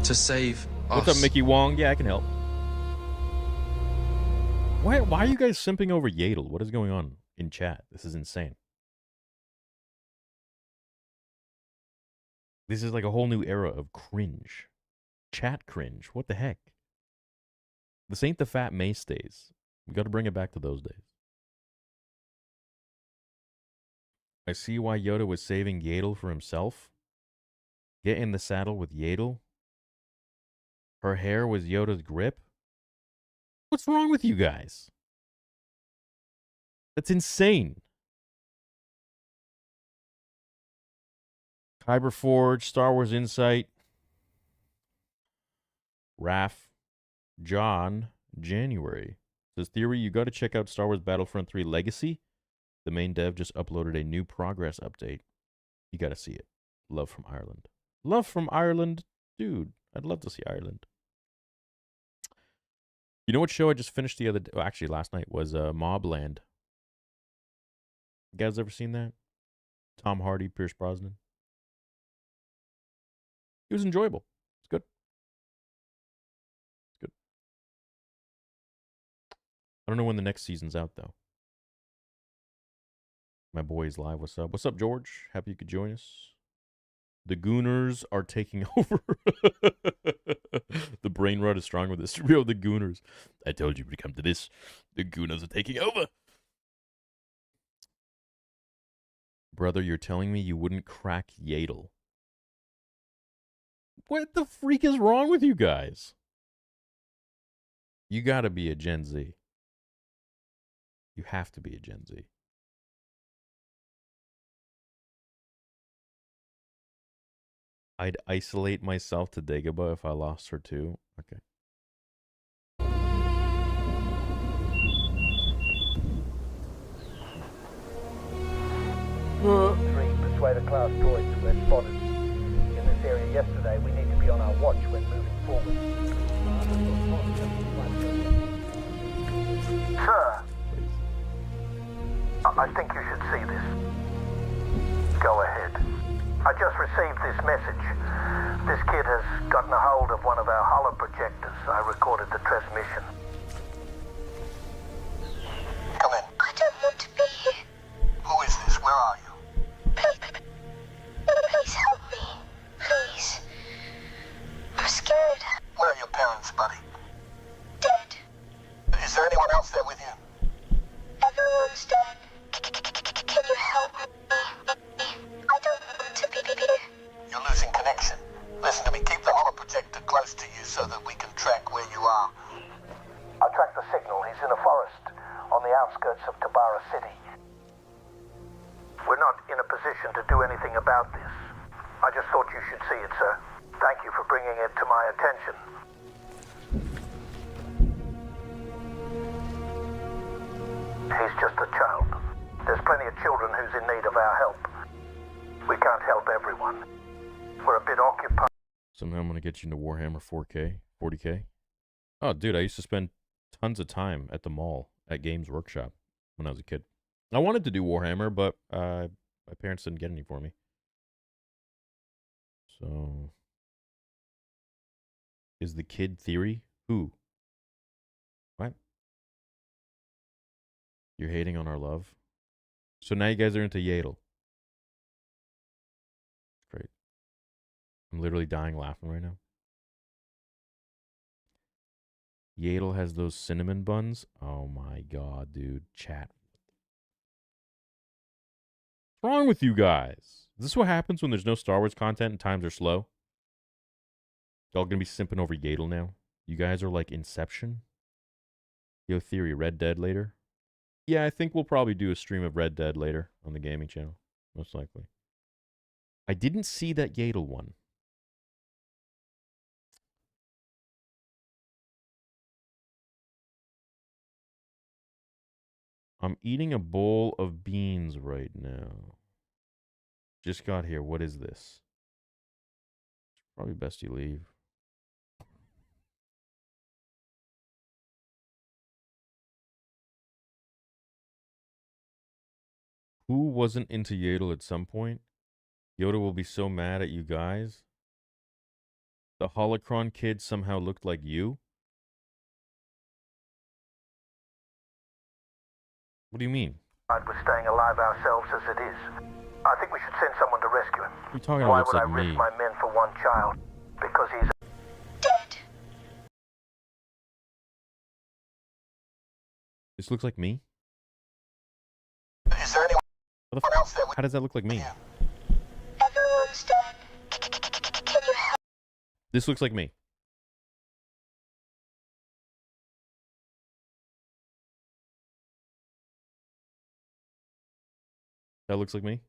To save us. What's up, Mickey Wong? Yeah, I can help. Why are you guys simping over Yadel? What is going on in chat? This is insane. This is like a whole new era of cringe. Chat cringe. What the heck? This ain't the Fat Mace days. We got to bring it back to those days. I see why Yoda was saving Yadel for himself. Get in the saddle with Yadel. Her hair was Yoda's grip. What's wrong with you guys? That's insane. Kyber Forge, Star Wars Insight, Raph, John, January. Says, Theory, you got to check out Star Wars Battlefront 3 Legacy. The main dev just uploaded a new progress update. You got to see it. Love from Ireland. Love from Ireland? Dude, I'd love to see Ireland. You know what show I just finished the other day? Oh, actually, last night was Mobland. You guys ever seen that? Tom Hardy, Pierce Brosnan. It was enjoyable. It's good. It's good. I don't know when the next season's out, though. My boy's live. What's up? What's up, George? Happy you could join us. The Gooners are taking over. The brain rot is strong with this. Real the Gooners. I told you to come to this. The Gooners are taking over. Brother, you're telling me you wouldn't crack Yadel? What the freak is wrong with you guys? You gotta be a Gen Z. You have to be a Gen Z. I'd isolate myself to Dagobah if I lost her too. Okay. Three Persuader class droids were spotted in this area yesterday. We need to be on our watch when moving forward. Sir, I think you should see this. Go ahead. I just received this message. This kid has gotten a hold of one of our holo projectors. I recorded the transmission. Come in. I don't want to be here. Who is this? Where are you? Please help me. Please. I'm scared. Where are your parents, buddy? Dead. Is there anyone else there with you? Everyone's dead. Can you help me? I don't want to be here. You're losing connection. Listen to me. Keep the holo projector close to you so that we can track where you are. I tracked the signal. He's in a forest on the outskirts of Tabara City. We're not in a position to do anything about this. I just thought you should see it, sir. Thank you for bringing it to my attention. He's just a child. There's plenty of children who's in need of our help. We can't help everyone. We're a bit occupied. Somehow I'm going to get you into Warhammer 4K, 40K. Oh, dude, I used to spend tons of time at the mall at Games Workshop when I was a kid. I wanted to do Warhammer, but my parents didn't get any for me. So, is the kid Theory? Who? What? You're hating on our love? So now you guys are into Yadel. Great. I'm literally dying laughing right now. Yadel has those cinnamon buns. Oh my god, dude. Chat. What's wrong with you guys? Is this what happens when there's no Star Wars content and times are slow? Y'all gonna be simping over Yadel now? You guys are like Inception? Yo, Theory, Red Dead later? Yeah, I think we'll probably do a stream of Red Dead later on the gaming channel. Most likely. I didn't see that Yadel one. I'm eating a bowl of beans right now. Just got here. What is this? Probably best you leave. Who wasn't into Yodel at some point? Yoda will be so mad at you guys. The Holocron kid somehow looked like you? What do you mean? We're staying alive ourselves as it is. I think we should send someone to rescue him. You're talking about Why looks would like I risk me. my men for one child? Because he's dead. This looks like me? Is there anyone else there? How does that look like me? Everyone's dead. Can you help? This looks like me. That looks like me.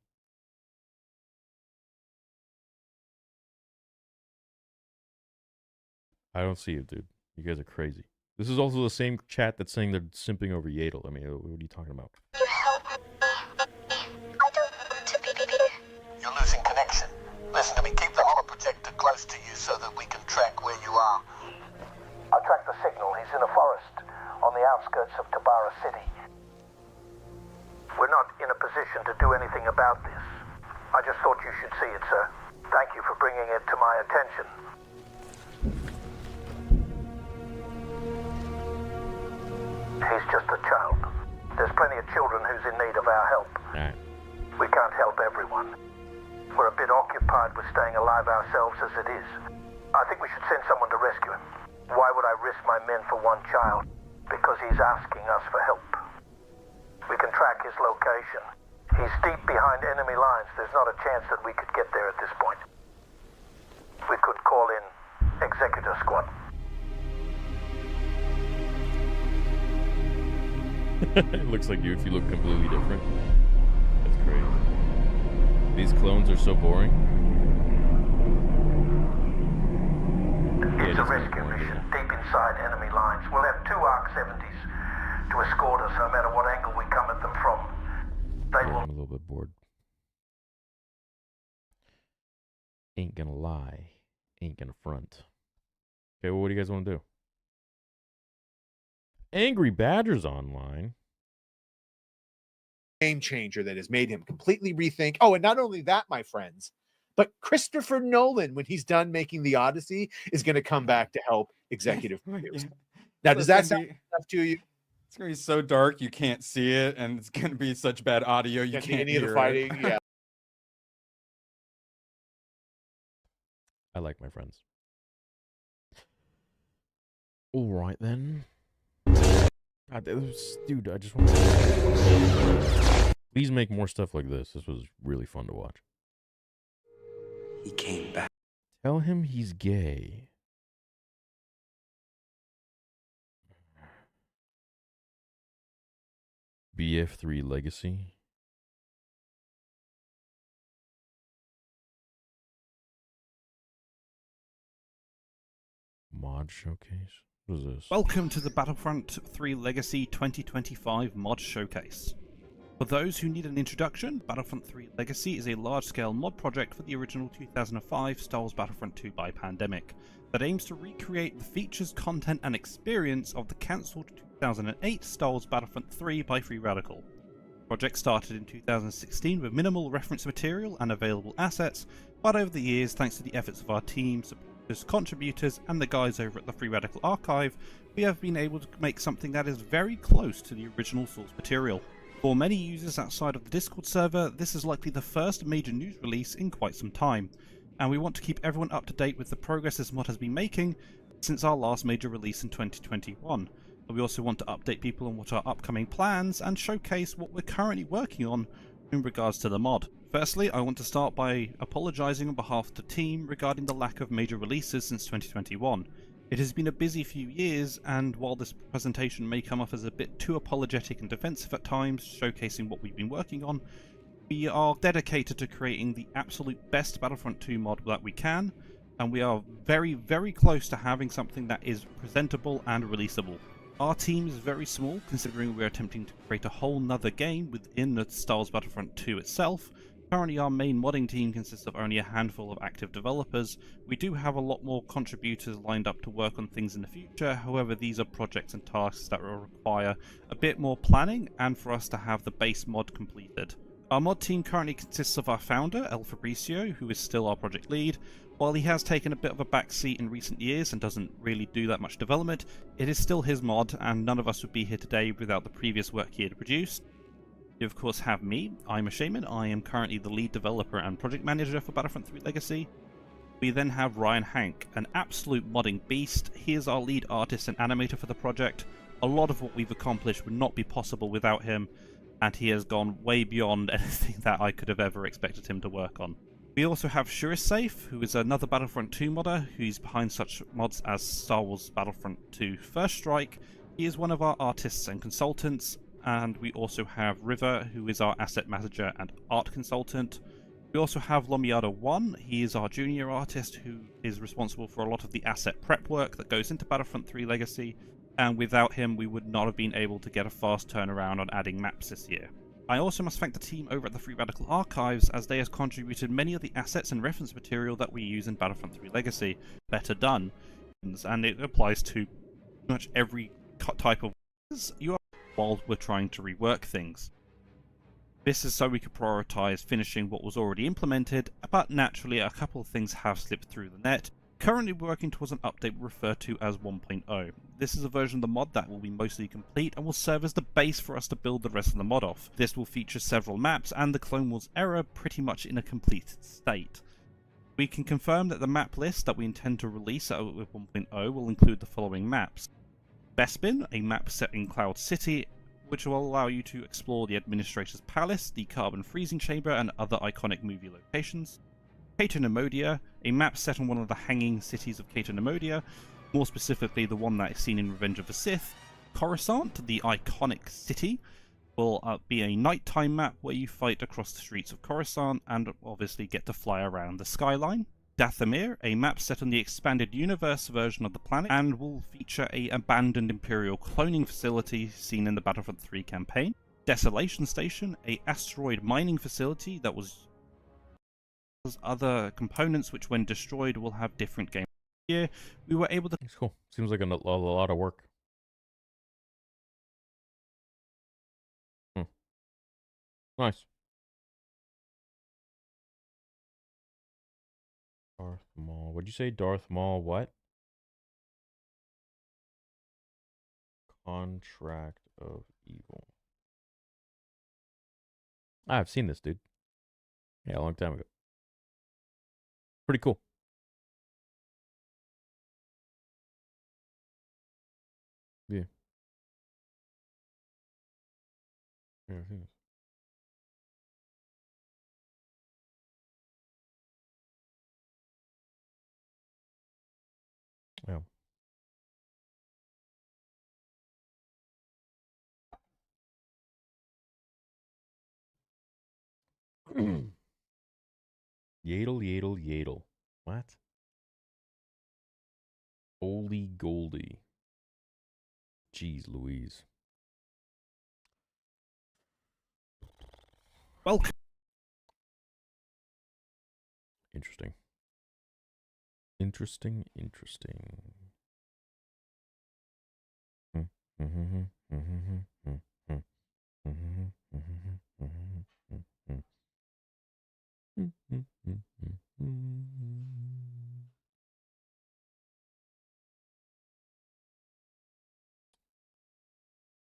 I don't see it, dude. You guys are crazy. This is also the same chat that's saying they're simping over Yodel. I mean, what are you talking about? You help me. I don't want to be here. You're losing connection. Listen to me, keep the holo projector close to you so that we can track where you are. I tracked the signal. He's in a forest on the outskirts of Tabara City. We're not in a position to do anything about this. I just thought you should see it, sir. Thank you for bringing it to my attention. He's just a child. There's plenty of children who's in need of our help. Alright. We can't help everyone. We're a bit occupied with staying alive ourselves as it is. I think we should send someone to rescue him. Why would I risk my men for one child? Because he's asking us for help. We can track his location. He's deep behind enemy lines. There's not a chance that we could get there at this point. We could call in Executor Squad. It looks like you if you look completely different. That's crazy. These clones are so boring. It's a rescue mission deep inside enemy lines. We'll have 2 ARC-70s to escort us no matter what angle we come at them from. They will... I'm a little bit bored. Ain't gonna lie. Ain't gonna front. Okay, well, what do you guys want to do? Angry Badger's online. Game changer that has made him completely rethink. Oh, and not only that, my friends, but Christopher Nolan, when he's done making The Odyssey, is going to come back to help executive produce. Now, does that sound enough to you? It's going to be so dark you can't see it, and it's going to be such bad audio you can't see any hear of the fighting. it. Yeah. I like my friends. All right, then. Dude, I just want to... Please make more stuff like this. This was really fun to watch. He came back. Tell him he's gay. BF3 Legacy. Mod showcase. What is this? Welcome to the Battlefront 3 Legacy 2025 mod showcase. For those who need an introduction, Battlefront 3 Legacy is a large-scale mod project for the original 2005 Star Wars Battlefront 2 by Pandemic that aims to recreate the features, content and experience of the cancelled 2008 Star Wars Battlefront 3 by Free Radical. The project started in 2016 with minimal reference material and available assets, but over the years, thanks to the efforts of our team, contributors and the guys over at the Free Radical Archive, we have been able to make something that is very close to the original source material. For many users outside of the Discord server, this is likely the first major news release in quite some time, and we want to keep everyone up to date with the progress this mod has been making since our last major release in 2021. But we also want to update people on what our upcoming plans and showcase what we're currently working on in regards to the mod. Firstly, I want to start by apologising on behalf of the team regarding the lack of major releases since 2021. It has been a busy few years, and while this presentation may come off as a bit too apologetic and defensive at times, showcasing what we've been working on, we are dedicated to creating the absolute best Battlefront 2 mod that we can, and we are very, very close to having something that is presentable and releasable. Our team is very small, considering we're attempting to create a whole nother game within the Star Wars Battlefront 2 itself. Currently our main modding team consists of only a handful of active developers. We do have a lot more contributors lined up to work on things in the future, however these are projects and tasks that will require a bit more planning and for us to have the base mod completed. Our mod team currently consists of our founder, El Fabricio, who is still our project lead. While he has taken a bit of a backseat in recent years and doesn't really do that much development, it is still his mod, and none of us would be here today without the previous work he had produced. You of course have me. I'm a shaman. I am currently the lead developer and project manager for Battlefront 3 Legacy. We then have Ryan Hank, an absolute modding beast. He is our lead artist and animator for the project. A lot of what we've accomplished would not be possible without him, and he has gone way beyond anything that I could have ever expected him to work on. We also have Safe, who is another Battlefront 2 modder, who's behind such mods as Star Wars Battlefront 2 First Strike. He is one of our artists and consultants, and we also have River, who is our asset manager and art consultant. We also have Lomiado1, he is our junior artist who is responsible for a lot of the asset prep work that goes into Battlefront 3 Legacy, and without him we would not have been able to get a fast turnaround on adding maps this year. I also must thank the team over at the Free Radical Archives, as they have contributed many of the assets and reference material that we use in Battlefront 3 Legacy. Better done. And it applies to pretty much every type of you are while we're trying to rework things. This is so we could prioritize finishing what was already implemented, but naturally a couple of things have slipped through the net. Currently working towards an update referred to as 1.0. This is a version of the mod that will be mostly complete and will serve as the base for us to build the rest of the mod off. This will feature several maps and the Clone Wars era pretty much in a complete state. We can confirm that the map list that we intend to release with 1.0 will include the following maps. Bespin, a map set in Cloud City, which will allow you to explore the Administrator's Palace, the Carbon Freezing Chamber, and other iconic movie locations. Cato Nemodia, a map set on one of the hanging cities of Cato Nemodia, more specifically the one that is seen in Revenge of the Sith. Coruscant, the iconic city, will be a nighttime map where you fight across the streets of Coruscant and obviously get to fly around the skyline. Dathomir, a map set on the expanded universe version of the planet, and will feature a abandoned Imperial cloning facility seen in the Battlefront 3 campaign. Desolation Station, a asteroid mining facility that was other components which when destroyed will have different game. Here we were able to... It's cool. Seems like a lot of work. Nice. Darth Maul. What'd you say? Darth Maul what? Contract of Evil. I've seen this, dude. Yeah, a long time ago. Pretty cool. Yeah. Yeah, I think yeah. Yadel, yadel, yadel. What? Holy Goldie. Jeez Louise. Welcome. Interesting. Interesting.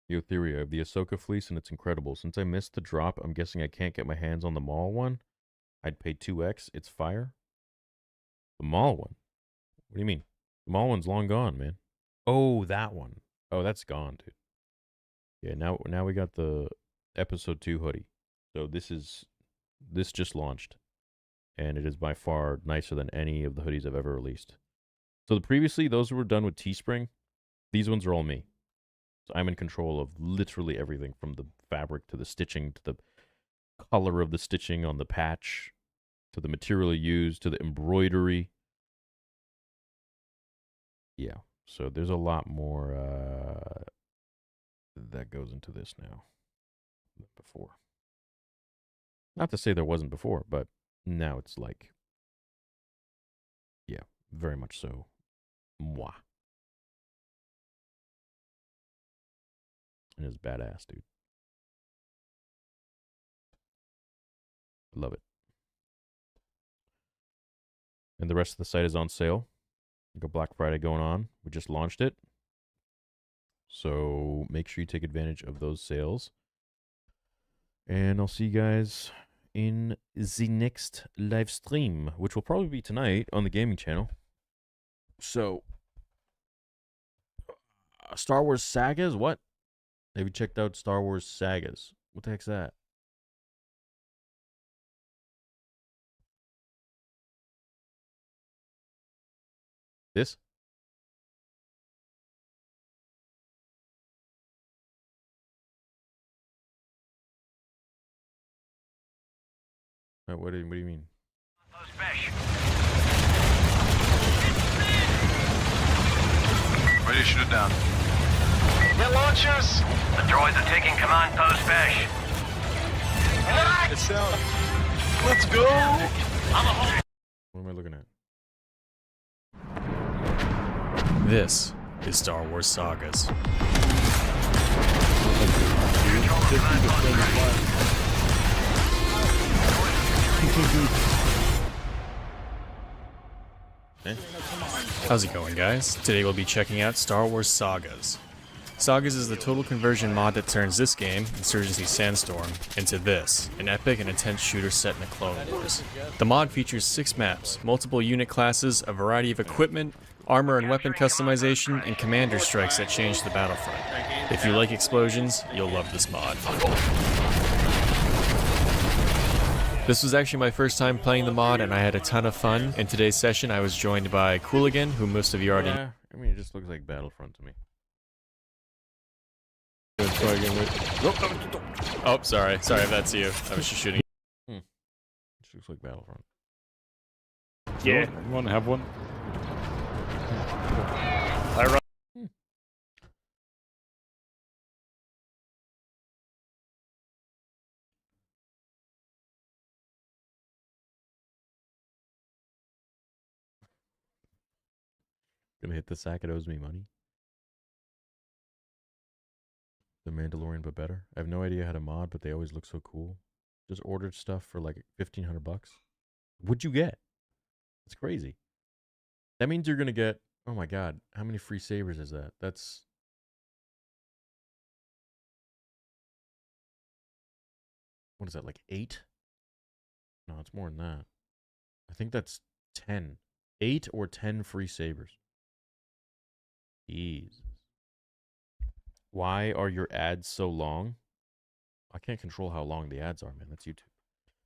Yo, Theory, I have the Ahsoka fleece and it's incredible. Since I missed the drop, I'm guessing I can't get my hands on the Maul one. I'd pay 2x. It's fire. The Maul one? What do you mean? The Maul one's long gone, man. Oh, that one. Oh, that's gone, dude. Yeah, now we got the episode 2 hoodie. So this just launched. And it is by far nicer than any of the hoodies I've ever released. So previously, those were done with Teespring. These ones are all me. So I'm in control of literally everything from the fabric to the stitching to the color of the stitching on the patch to the material used to the embroidery. Yeah. So there's a lot more that goes into this now than before. Not to say there wasn't before, but now it's like, yeah, very much so. Moi. And it's badass, dude. Love it. And the rest of the site is on sale. Got Black Friday going on. We just launched it. So make sure you take advantage of those sales. And I'll see you guys in the next live stream, which will probably be tonight on the gaming channel. So, Star Wars Sagas? What? Have you checked out Star Wars Sagas? What the heck's that? This? What do you mean? Ready to shoot it down. Get launchers! The droids are taking command post Besh. It's down. Let's go! What am I looking at? This is Star Wars Sagas. How's it going, guys? Today we'll be checking out Star Wars Sagas. Sagas is the total conversion mod that turns this game, Insurgency Sandstorm, into this, an epic and intense shooter set in the Clone Wars. The mod features 6 maps, multiple unit classes, a variety of equipment, armor and weapon customization, and commander strikes that change the battlefront. If you like explosions, you'll love this mod. This was actually my first time playing the mod, and I had a ton of fun. In today's session, I was joined by Cooligan, who most of you already know. I mean, it just looks like Battlefront to me. Oh, sorry if that's you. I was just shooting. It looks like Battlefront. Yeah. You want to have one? I run. Gonna hit the sack, it owes me money. The Mandalorian, but better. I have no idea how to mod, but they always look so cool. Just ordered stuff for like $1,500 bucks. What'd you get? It's crazy. That means you're gonna get, oh my god, how many free sabers is that? That's what is that, like 8? No, it's more than that. I think that's 10. 8 or 10 free sabers. Jesus. Why are your ads so long? I can't control how long the ads are, man. That's YouTube.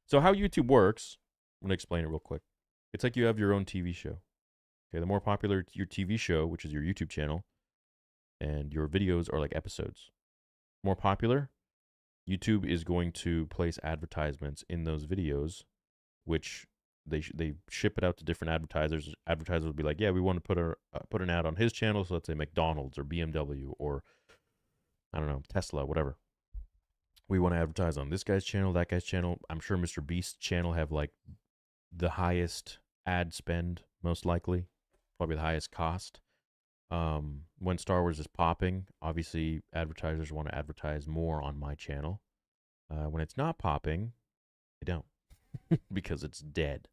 So how YouTube works, I'm going to explain it real quick. It's like you have your own TV show. Okay, the more popular your TV show, which is your YouTube channel, and your videos are like episodes. More popular, YouTube is going to place advertisements in those videos, which they ship it out to different advertisers. Advertisers will be like, yeah, we want to put an ad on his channel. So let's say McDonald's or BMW or I don't know, Tesla, whatever. We want to advertise on this guy's channel, that guy's channel. I'm sure Mr. Beast's channel have like the highest ad spend, most likely, probably the highest cost. When Star Wars is popping, obviously advertisers want to advertise more on my channel. When it's not popping, they don't because it's dead.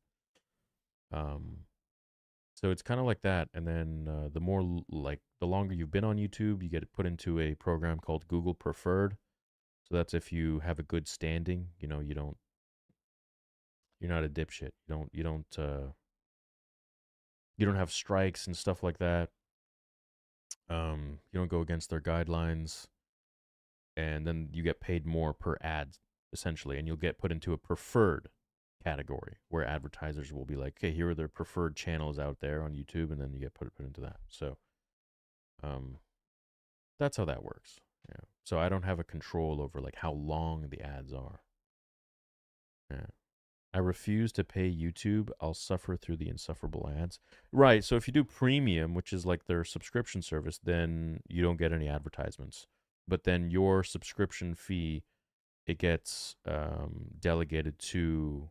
So it's kind of like that. And then the more the longer you've been on YouTube, you get put into a program called Google Preferred. So that's if you have a good standing, you know, you're not a dipshit. You don't have strikes and stuff like that. You don't go against their guidelines, and then you get paid more per ad, essentially, and you'll get put into a preferred category where advertisers will be like, okay, here are their preferred channels out there on YouTube, and then you get put into that. So, that's how that works. Yeah. So I don't have a control over like how long the ads are. Yeah. I refuse to pay YouTube. I'll suffer through the insufferable ads. Right, so if you do premium, which is like their subscription service, then you don't get any advertisements. But then your subscription fee, it gets delegated to,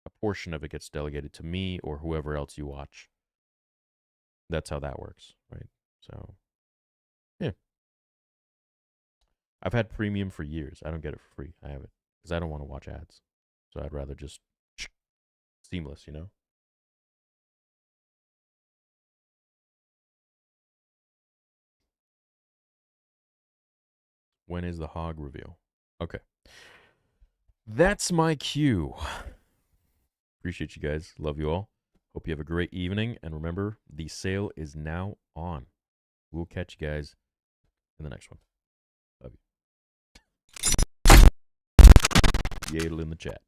a portion of it gets delegated to me or whoever else you watch. That's how that works, right? So, yeah. I've had premium for years. I don't get it for free. I have it because I don't want to watch ads. So I'd rather just seamless, you know? When is the hog reveal? Okay. That's my cue. Appreciate you guys. Love you all. Hope you have a great evening. And remember, the sale is now on. We'll catch you guys in the next one. Love you. Yadel in the chat.